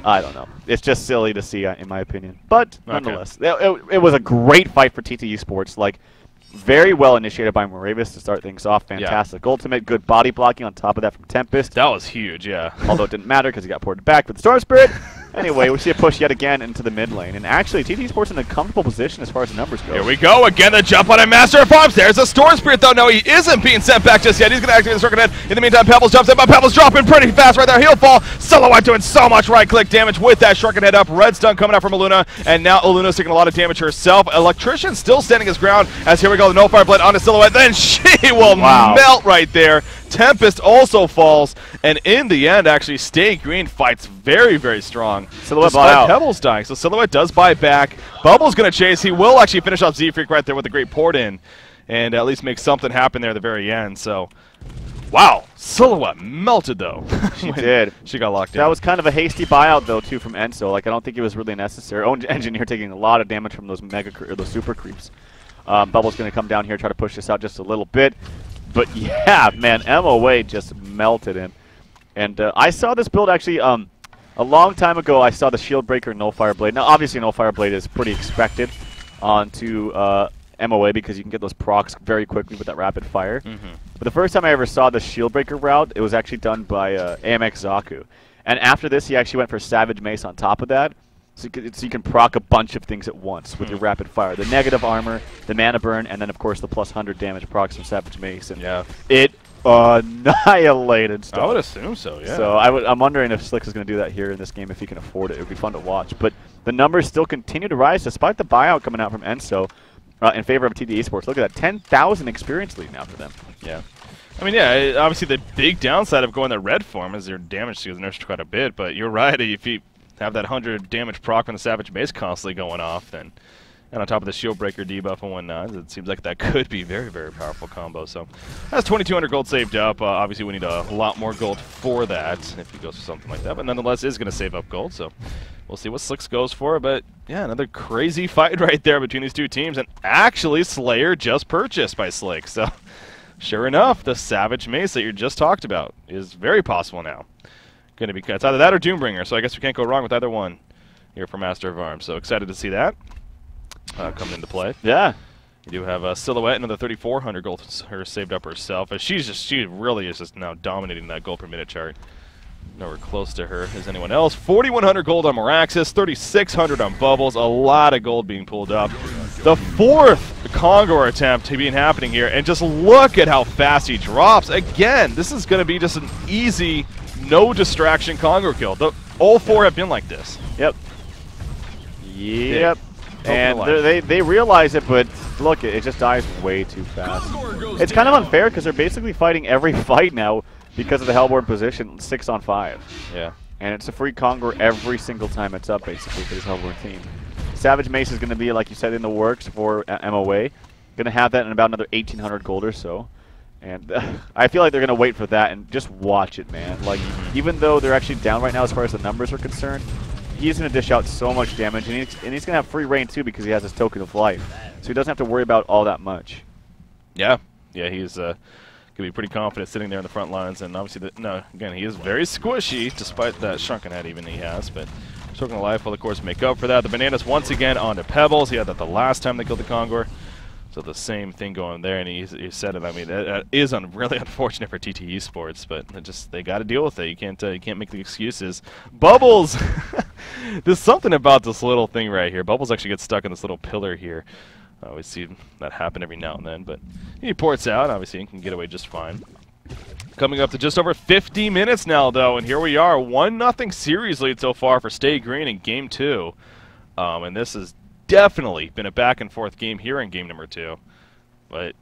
I don't know. It's just silly to see, in my opinion. But nonetheless, it was a great fight for TteS Esports. Like, very well initiated by Moravis to start things off. Fantastic ultimate, good body blocking on top of that from Tempest. that was huge, yeah. Although it didn't matter because he got ported back with the Storm Spirit. Anyway, we see a push yet again into the mid lane. And actually, TteS Esports in a comfortable position as far as the numbers go. Here we go. Again, the jump on a Master of Arms. There's a Storm Spirit, though. No, he isn't being sent back just yet. He's going to activate the Circuit Head. In the meantime, Pebbles jumps in, but Pebbles dropping pretty fast right there. He'll fall. Silhouette doing so much right-click damage with that Shuriken Head up. Red stun coming out from Aluna, and now Aluna's taking a lot of damage herself. Electrician still standing his ground as here we go. The No Fire Blade onto Silhouette. Then she will melt right there. Tempest also falls, and in the end, actually, Stay Green fights very, very strong. Silhouette despite Pebbles dying, so Silhouette does buy back. Bubble's going to chase. He will actually finish off Z-Freak right there with a great port in, and at least make something happen there at the very end. So, wow, Silhouette melted, though. She did. She got locked in. That was kind of a hasty buyout, though, too, from Enso. Like, I don't think it was really necessary. Own Engineer taking a lot of damage from those those super creeps. Bubble's going to come down here, try to push this out just a little bit. But yeah, man, MOA just melted him. And I saw this build actually a long time ago. I saw the Shield Breaker No Fire Blade. Now, obviously, No Fire Blade is pretty expected onto MOA because you can get those procs very quickly with that rapid fire. But the first time I ever saw the Shield Breaker route, it was actually done by AMX Zaku. And after this, he actually went for Savage Mace on top of that. So you can proc a bunch of things at once with your rapid fire. The negative armor, the mana burn, and then, of course, the plus 100 damage procs from Savage Mace. And it annihilated stuff. I would assume so, yeah. So I'm wondering if Slicks is going to do that here in this game if he can afford it. It would be fun to watch. But the numbers still continue to rise despite the buyout coming out from Enso in favor of TteS Esports. Look at that, 10,000 experience lead now for them. Yeah. I mean, yeah, obviously the big downside of going the red form is your damage is nerfed quite a bit, but you're right, if you have that 100 damage proc from the Savage Mace constantly going off, then, and on top of the Shield Breaker debuff and whatnot, it seems like that could be very, very powerful combo. So that's 2,200 gold saved up. Obviously, we need a lot more gold for that if he goes for something like that, but nonetheless, is going to save up gold. So we'll see what Slicks goes for. But yeah, another crazy fight right there between these two teams, and actually, Slayer just purchased by Slicks. So sure enough, the Savage Mace that you just talked about is very possible now. Going to be it's either that or Doombringer, so I guess we can't go wrong with either one here for Master of Arms. So excited to see that coming into play. Yeah. You do have Silhouette, another 3,400 gold saved up herself. As she really is just now dominating that gold per minute chart. Nowhere close to her as anyone else. 4,100 gold on Meraxis, 3,600 on Bubbles. A lot of gold being pulled up. The fourth Kongor attempt being happening here, and just look at how fast he drops. Again, this is going to be just an easy, no distraction Kongor kill. All four have been like this. Yep. And they realize it, but look, it just dies way too fast. It's kind of unfair because they're basically fighting every fight now because of the Hellborn position, 6 on 5. Yeah. And it's a free Kongor every single time it's up, basically, for this Hellborn team. Savage Mace is going to be, like you said, in the works for MOA. Going to have that in about another 1,800 gold or so. And I feel like they're going to wait for that and just watch it, man. Like, even though they're actually down right now as far as the numbers are concerned, he's going to dish out so much damage. And he's going to have free reign, too, because he has his Token of Life. So he doesn't have to worry about all that much. Yeah. Yeah, he's going to be pretty confident sitting there in the front lines. And obviously, again, he is very squishy, despite that shrunken head even he has. But Token of Life will, of course, make up for that. The Bananas once again onto Pebbles. He had that the last time they killed the Kongor. So the same thing going there, and he said it. I mean, it is really unfortunate for TTE Sports, but they got to deal with it. You can't make the excuses. Bubbles, there's something about this little thing right here. Bubbles actually gets stuck in this little pillar here. We see that happen every now and then, but he ports out. Obviously, he can get away just fine. Coming up to just over 50 minutes now, though, and here we are, 1-0 series lead so far for Stay Green in Game 2, and this has definitely been a back-and-forth game here in Game number 2. But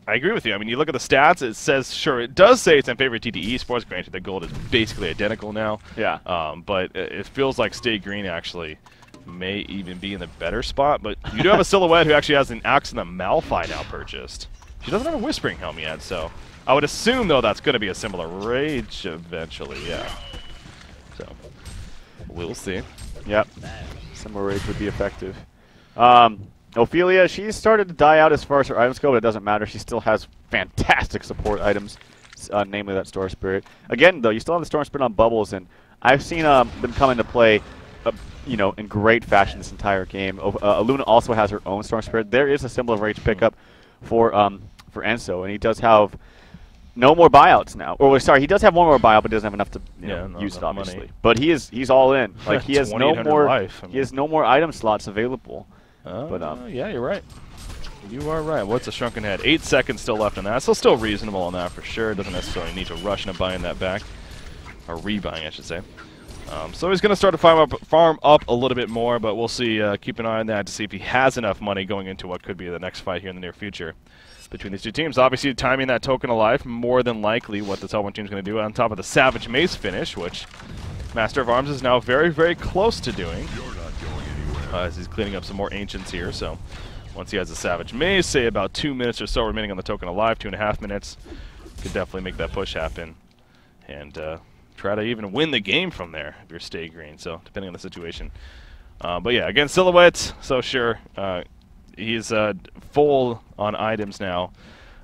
I agree with you. I mean, you look at the stats, it says, sure, it does say it's in favor of TTE Sports. Granted, the gold is basically identical now. Yeah. But it feels like Stay Green actually may even be in the better spot. But you do have a Silhouette who actually has an Axe and a Malphite now purchased. She doesn't have a Whispering Helm yet, so I would assume, though, that's going to be a similar Rage eventually, yeah. So, we'll see. Yep. Similar Rage would be effective. Ophelia, she's started to die out as far as her items go, but it doesn't matter. She still has fantastic support items, namely that Storm Spirit. Again, though, you still have the Storm Spirit on Bubbles, and I've seen them come into play, in great fashion this entire game. Luna also has her own Storm Spirit. There is a similar Rage pickup for Enzo, and he does have no more buyouts now. Or sorry, he does have one more buyout, but he doesn't have enough to use it, obviously. Money. But he's all in. Like he has no more. Life. I mean, he has no more item slots available. Yeah, you're right. You are right. What's a Shrunken Head? 8 seconds still left on that. So still reasonable on that for sure. Doesn't necessarily need to rush into buying that back, or rebuying, I should say. So he's going to start to farm up a little bit more, but we'll see. Keep an eye on that to see if he has enough money going into what could be the next fight here in the near future between these two teams. Obviously, timing that Token of Life, more than likely what the T1 team is going to do on top of the Savage Mace finish, which Master of Arms is now very, very close to doing. As he's cleaning up some more Ancients here, so once he has a Savage Mace, say about 2 minutes or so remaining on the Token of Life, 2.5 minutes, could definitely make that push happen and try to even win the game from there if you're Stay Green, so depending on the situation. But yeah, again, Silhouette, so sure. He's full on items now,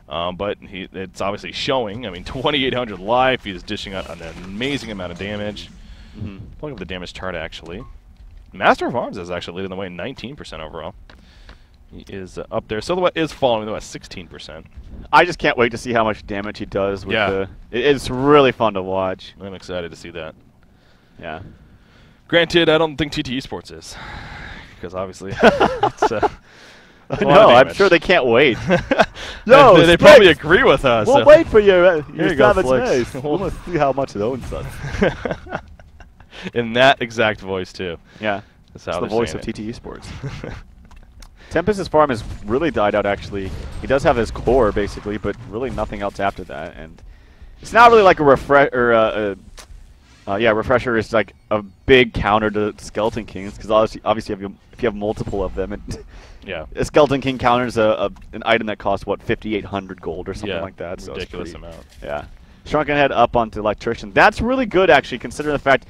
but it's obviously showing. I mean, 2,800 life. He's dishing out an amazing amount of damage. Pulling up the damage chart, actually. Master of Arms is actually leading the way, 19% overall. He is up there. Silhouette is following, though, at 16%. I just can't wait to see how much damage he does. With it's really fun to watch. I'm excited to see that. Yeah. Granted, I don't think TTE Sports is, because obviously it's no, I'm sure they can't wait. No, they probably agree with us. We'll wait for your Savage Mace. We'll see how much it owns us. In that exact voice, too. Yeah. That's how it's the voice of TTE Sports. Tempest's farm has really died out, actually. He does have his core, basically, but really nothing else after that. And it's not really like a refresher. Refresher is like a big counter to Skeleton Kings, because obviously if you have multiple of them, a Skeleton King counters an item that costs, what, 5,800 gold or something like that. So ridiculous amount. Yeah. Shrunken Head up onto Electrician. That's really good, actually, considering the fact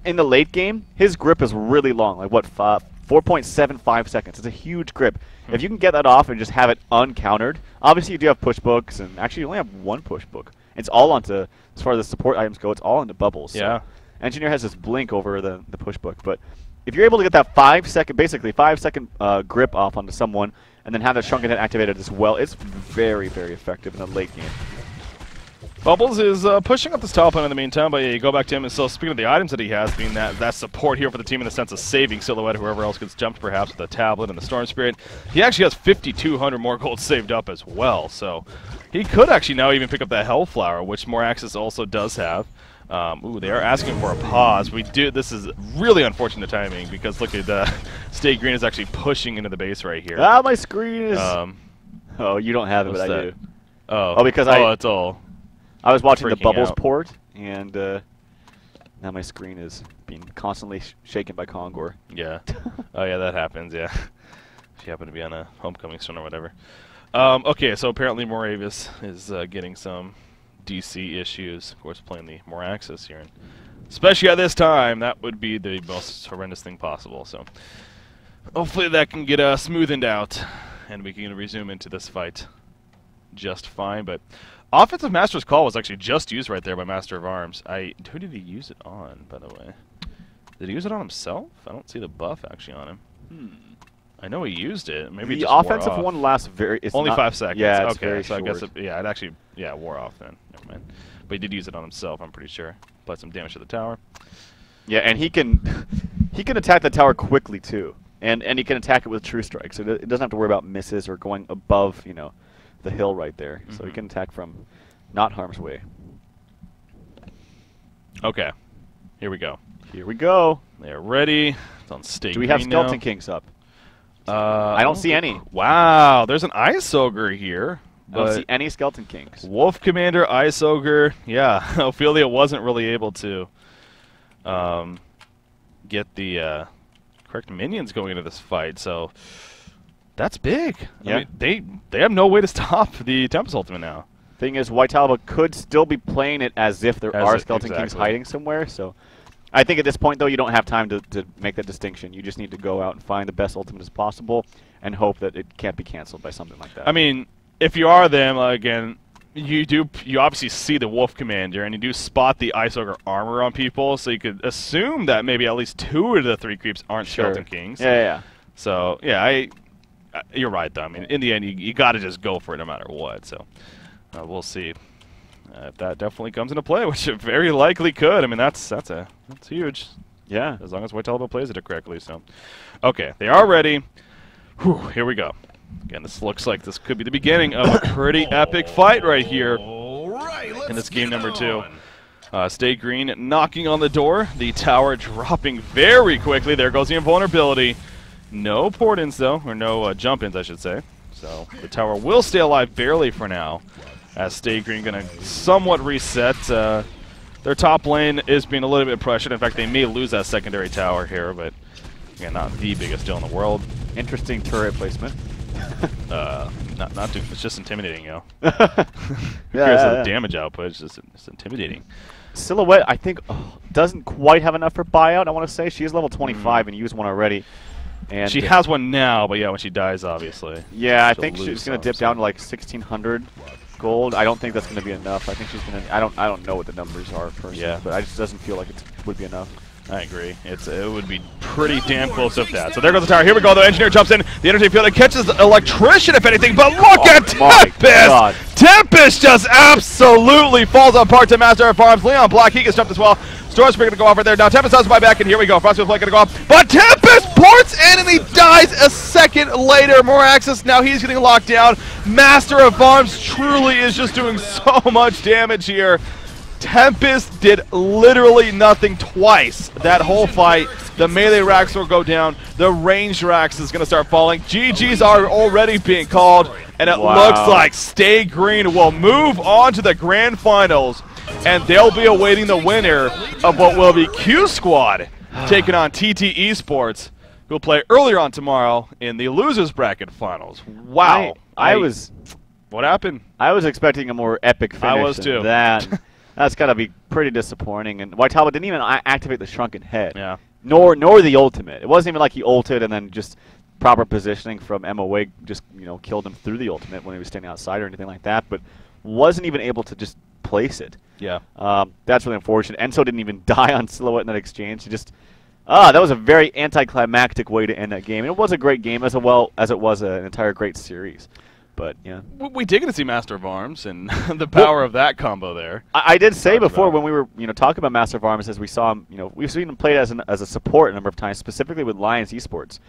in the late game, his grip is really long, like what, 4.75 seconds. It's a huge grip. If you can get that off and just have it uncountered, obviously you do have push books, and actually you only have one push book. It's all onto, as far as the support items go, it's all into Bubbles. Yeah. So Engineer has this blink over the push book, but if you're able to get that 5 second, basically 5 second grip off onto someone, and then have that Shrunken Head activated as well, it's very, very effective in the late game. Bubbles is pushing up this top lane in the meantime, but yeah, you go back to him, and so speaking of the items that he has, being that support here for the team in the sense of saving Silhouette, whoever else gets jumped perhaps with the Tablet and the Storm Spirit, he actually has 5,200 more gold saved up as well, so he could actually now even pick up that Hellflower, which Moraxis also does have. They are asking for a pause. This is really unfortunate timing, because look at Stay Green is actually pushing into the base right here. Ah, my screen is... oh, you don't have it, but I do. Oh, because it's all... I was watching the Bubbles out. port, and now my screen is being constantly shaken by Kongor. Yeah. Oh, yeah, that happens, yeah. She happened to be on a homecoming stone or whatever. Okay, so apparently Moravis is getting some DC issues. Of course, playing the Moraxis here. And especially at this time, that would be the most horrendous thing possible. So hopefully that can get smoothened out, and we can resume into this fight just fine. But Offensive Master's Call was actually just used right there by Master of Arms. Who did he use it on, by the way? Did he use it on himself? I don't see the buff actually on him. I know he used it. Maybe it The just wore offensive off. one lasts it's only not, 5 seconds. Yeah, it's okay, very so short. I guess it actually wore off then. Never mind. But he did use it on himself. I'm pretty sure. Applied some damage to the tower. Yeah, and he can attack the tower quickly too, and he can attack it with true strike. So it doesn't have to worry about misses or going above the hill right there. So he can attack from not harm's way. Okay, here we go. Here we go. They're ready. It's on stake. Do we have Skeleton now. Kings up? I don't see any. Wow, there's an Ice Ogre here. I don't see any Skeleton Kings. Wolf Commander, Ice Ogre. Yeah, Ophelia wasn't really able to get the correct minions going into this fight, so that's big. Yeah. I mean, they have no way to stop the Tempest Ultimate now. Thing is, White Talbot could still be playing it as if there are Skeleton Kings hiding somewhere, so I think at this point, though, you don't have time to make that distinction. You just need to go out and find the best ultimate as possible and hope that it can't be canceled by something like that. I mean, if you are them, again, you obviously see the Wolf Commander, and you do spot the Ice Ogre armor on people, so you could assume that maybe at least 2 of the 3 creeps aren't Skeleton Kings. Yeah. So, yeah, you're right, though. I mean, in the end, you got to just go for it no matter what, so we'll see. If that definitely comes into play, which it very likely could. I mean, that's huge. Yeah. As long as White Talbot plays it correctly. So, okay, they are ready. Whew, here we go. Again, this looks like this could be the beginning of a pretty epic fight right here in this game number 2. Stay Green knocking on the door. The tower dropping very quickly. There goes the invulnerability. No port-ins, though, or no jump-ins, I should say. So the tower will stay alive barely for now. As Stay Green going to somewhat reset. Their top lane is being a little bit pressured. In fact, they may lose that secondary tower here, but again, not the biggest deal in the world. Interesting turret placement. Not too. It's just intimidating, yo. Yeah, The damage output is it's intimidating. Silhouette, I think, doesn't quite have enough for buyout. I want to say she is level 25 and used one already. And she has one now, but yeah, when she dies, obviously. Yeah, I think she's going to dip down to like 1,600 gold. I don't think that's going to be enough. I think she's going to. I don't know what the numbers are personally, but it just doesn't feel like it would be enough. I agree. It would be pretty damn close if that. So there goes the tower. Here we go. The engineer jumps in. The energy field catches the electrician, if anything. But look at Tempest! Tempest just absolutely falls apart to Master of Farms. Leon Black, he gets jumped as well. Storm's going to go over there. Now Tempest has my back, and here we go. Frostwell's going to go off. But Tempest ports in, and he dies a second later. Moraxis, now he's getting locked down. Master of Farms truly is just doing so much damage here. Tempest did literally nothing twice that whole fight. The melee racks will go down. The range racks is going to start falling. GGs are already being called, and it looks like Stay Green will move on to the grand finals, and they'll be awaiting the winner of what will be Q Squad taking on TT Esports, who will play earlier on tomorrow in the losers bracket finals. Wow. What happened? I was expecting a more epic finish. I was too. That's got to be pretty disappointing. And White Talbot didn't even activate the Shrunken Head. Yeah. Nor the ultimate. It wasn't even like he ulted and then just proper positioning from MOA just killed him through the ultimate when he was standing outside or anything like that. But wasn't even able to just place it. Yeah. That's really unfortunate. Enzo didn't even die on Silhouette in that exchange. He just that was a very anticlimactic way to end that game. And it was a great game as well as it was an entire great series. But yeah, we did get to see Master of Arms and the power of that combo there. I did say before when we were talking about Master of Arms, as we saw him, we've seen him played as a support a number of times, specifically with Lions Esports.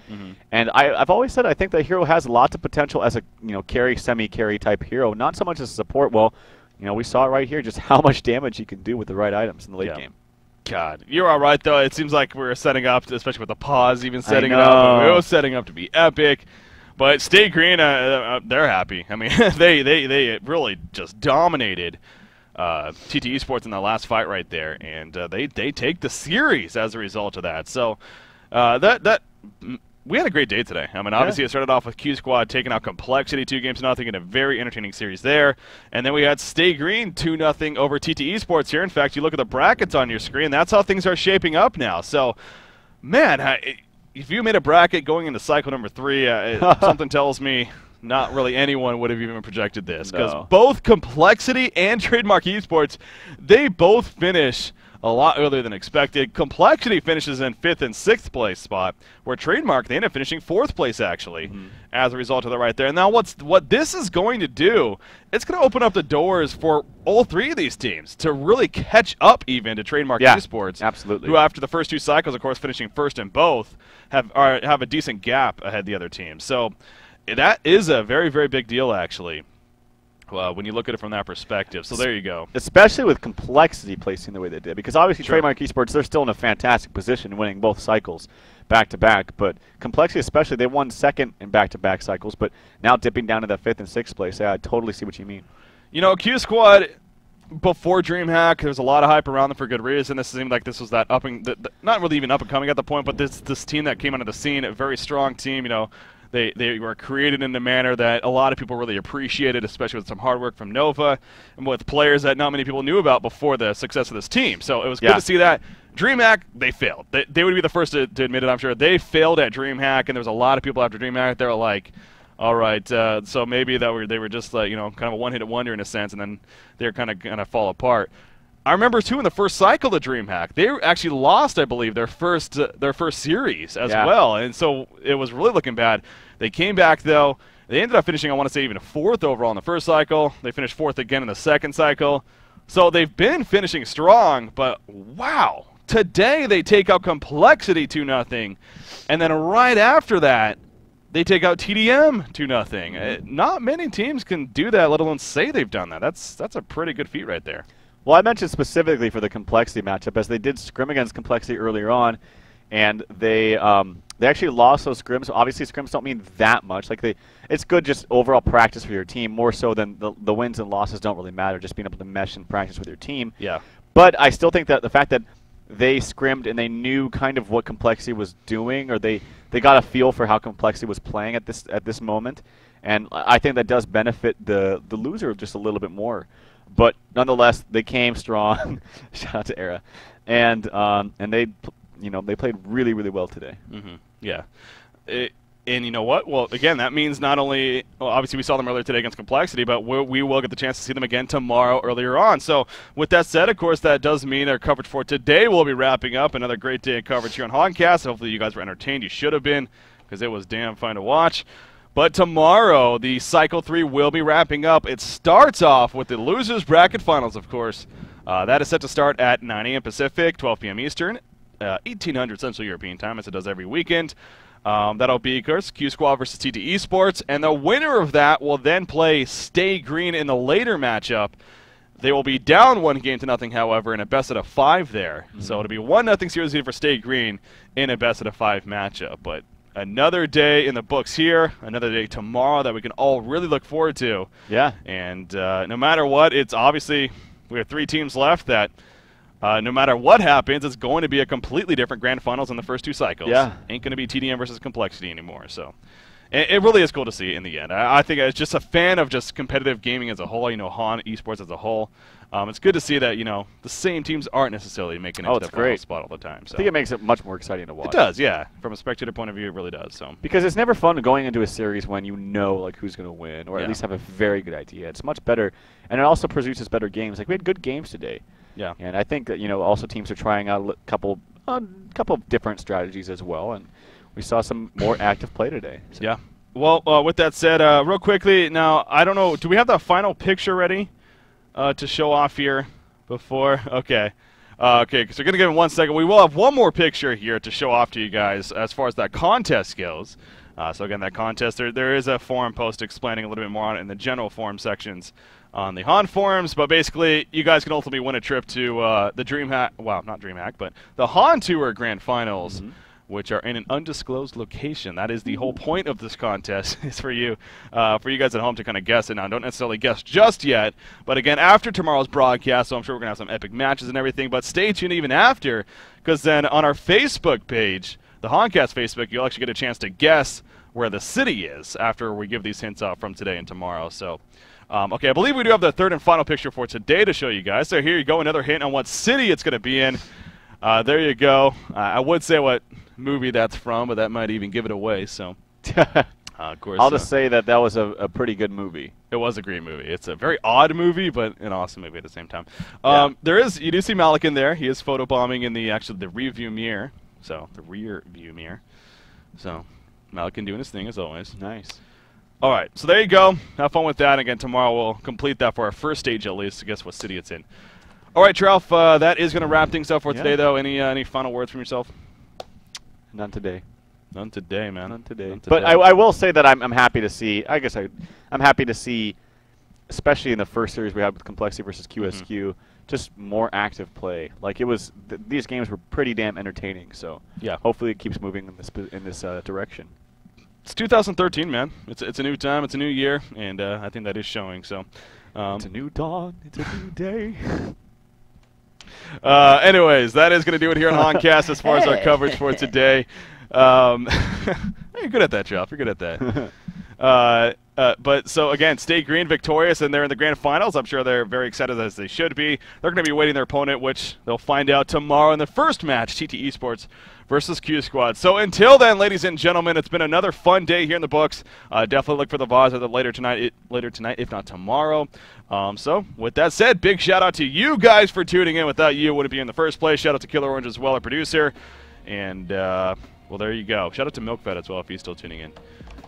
And I've always said I think that hero has lots of potential as a carry, semi-carry type hero, not so much as a support. Well, we saw it right here, just how much damage he can do with the right items in the late game. God, you're all right though. It seems like we're setting up, especially with the pause, even setting it up. It was setting up to be epic. But Stay Green, they're happy. I mean, they really just dominated TT Esports in the last fight right there, and they take the series as a result of that. So we had a great day today. I mean, obviously it started off with Q Squad taking out Complexity 2-0 in a very entertaining series there, and then we had Stay Green 2-0 over TT Esports here. In fact, you look at the brackets on your screen, that's how things are shaping up now. So, man. If you made a bracket going into cycle number 3, something tells me not really anyone would have even projected this. Because both Complexity and Trademark Esports, they both finish a lot earlier than expected. Complexity finishes in 5th and 6th place spot, where Trademark, they end up finishing 4th place, actually, as a result of that right there. And now what this is going to do, it's going to open up the doors for all 3 of these teams to really catch up even to Trademark Esports. Absolutely. Who, after the first 2 cycles, of course, finishing first in both, have a decent gap ahead of the other teams. So that is a very, very big deal, actually, when you look at it from that perspective. So there you go. Especially with Complexity placing the way they did. Because obviously Trademark Esports, they're still in a fantastic position winning both cycles back-to-back. But Complexity especially, they won second in back-to-back cycles. But now dipping down to that 5th and 6th place, yeah, I totally see what you mean. You know, Q Squad, before DreamHack, there was a lot of hype around them for good reason. This seemed like this was that not really even up-and-coming at the point, but this team that came onto the scene, a very strong team, you know. They were created in a manner that a lot of people really appreciated, especially with some hard work from Nova and with players that not many people knew about before the success of this team. So it was good to see that. DreamHack, they failed. They would be the first to admit it, I'm sure. They failed at DreamHack, and there was a lot of people after DreamHack. They were like, all right, so maybe they were just you know, kind of a one-hit wonder in a sense, and then they're kind of fall apart. I remember, too, in the first cycle of DreamHack, they actually lost, I believe, their first series as well. And so it was really looking bad. They came back, though. They ended up finishing, I want to say, even 4th overall in the first cycle. They finished 4th again in the second cycle. So they've been finishing strong, but wow. Today they take out Complexity 2-0. And then right after that, they take out TDM 2-0. Not many teams can do that, let alone say they've done that. That's a pretty good feat right there. Well, I mentioned specifically for the Complexity matchup, as they did scrim against Complexity earlier on, and they actually lost those scrims. Obviously, scrims don't mean that much. Like it's good just overall practice for your team, more so than the wins and losses don't really matter. Just being able to mesh and practice with your team. Yeah. But I still think that the fact that they scrimmed and they knew kind of what Complexity was doing, or they got a feel for how Complexity was playing at this moment, and I think that does benefit the loser just a little bit more. But nonetheless, they came strong. Shout out to Era, and they, you know, they played really, really well today. Yeah, and you know what? Well, again, that means not only, well, obviously we saw them earlier today against Complexity, but we will get the chance to see them again tomorrow earlier on. So with that said, of course, that does mean our coverage for today will be wrapping up. Another great day of coverage here on HoNcast. Hopefully you guys were entertained. You should have been, because it was damn fun to watch. But tomorrow, the Cycle 3 will be wrapping up. It starts off with the Losers Bracket Finals, of course. That is set to start at 9 a.m. Pacific, 12 p.m. Eastern, 1800 Central European Time, as it does every weekend. That'll be, of course, Q Squad versus TteS Esports. And the winner of that will then play Stay Green in the later matchup. They will be down 1-0, however, in a best-of-5 there. So it'll be 1-0 series lead for Stay Green in a best-of-5 matchup. But another day in the books here, another day tomorrow that we can all really look forward to. Yeah. And no matter what, it's obviously we have 3 teams left that no matter what happens, it's going to be a completely different grand finals in the first 2 cycles. Yeah. Ain't going to be TDM versus Complexity anymore. So it really is cool to see in the end. I think it's just a fan of just competitive gaming as a whole, you know, HoN esports as a whole. It's good to see that, you know, the same teams aren't necessarily making it to the final spot all the time. So I think it makes it much more exciting to watch. It does, yeah. From a spectator point of view, it really does. So because it's never fun going into a series when you know like who's going to win, or at least have a very good idea. It's much better, and it also produces better games. Like we had good games today. Yeah. And I think that, you know, also teams are trying out a couple of different strategies as well, and we saw some more active play today. So. Yeah. Well, with that said, real quickly, now, I don't know, do we have the final picture ready to show off here before? Okay. Okay, so we're going to give it 1 second. We will have one more picture here to show off to you guys as far as that contest goes. So again, that contest, there is a forum post explaining a little bit more on it in the general forum sections on the HoN forums, but basically, you guys can ultimately win a trip to the DreamHack, well, not DreamHack, but the HoN Tour Grand Finals, which are in an undisclosed location. That is the whole point of this contest, is for you guys at home to kind of guess it. Now, don't necessarily guess just yet, but again, after tomorrow's broadcast, so I'm sure we're going to have some epic matches and everything, but stay tuned even after, because then on our Facebook page, the HoNcast Facebook, you'll actually get a chance to guess where the city is after we give these hints out from today and tomorrow. So, okay, I believe we do have the third and final picture for today to show you guys. So here you go, another hint on what city it's going to be in. There you go. I would say what movie that's from, but that might even give it away. So, of course, I'll just say that was a pretty good movie. It was a great movie. It's a very odd movie, but an awesome movie at the same time. You do see Malik in there. He is photobombing in the rear view mirror. So the rear view mirror. So Malik doing his thing as always. Nice. All right, so there you go. Have fun with that. Again, tomorrow we'll complete that for our first stage at least to guess what city it's in. All right, Ralph, that is going to wrap things up for today, though. Any final words from yourself? None today. None today, man. None today. None today. But I will say that I'm happy to see. I'm happy to see, especially in the first series we had with Complexity versus QSQ, just more active play. Like it was, these games were pretty damn entertaining. So yeah, hopefully it keeps moving in this direction. It's 2013, man. It's a new time. It's a new year, and I think that is showing. So it's a new dawn. It's a new day. Anyways, that is going to do it here on HoNcast as far as our coverage for today. You're good at that, Ralph. You're good at that. But so again, Stay Green victorious, and they're in the grand finals. I'm sure they're very excited as they should be. They're going to be awaiting their opponent, which they'll find out tomorrow in the first match, TteS Esports versus Q Squad. So until then, ladies and gentlemen, it's been another fun day here in the books. Definitely look for the VODs later tonight, if not tomorrow. So with that said, big shout out to you guys for tuning in. Without you, it wouldn't be in the first place. Shout out to Killer Orange as well, our producer. And well, there you go. Shout out to MilkFed as well if he's still tuning in.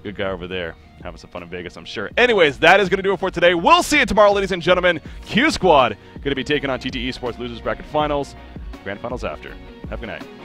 Good guy over there. Having some fun in Vegas, I'm sure. Anyways, that is going to do it for today. We'll see you tomorrow, ladies and gentlemen. Q Squad going to be taking on TteS Esports Losers Bracket Finals. Grand Finals after. Have a good night.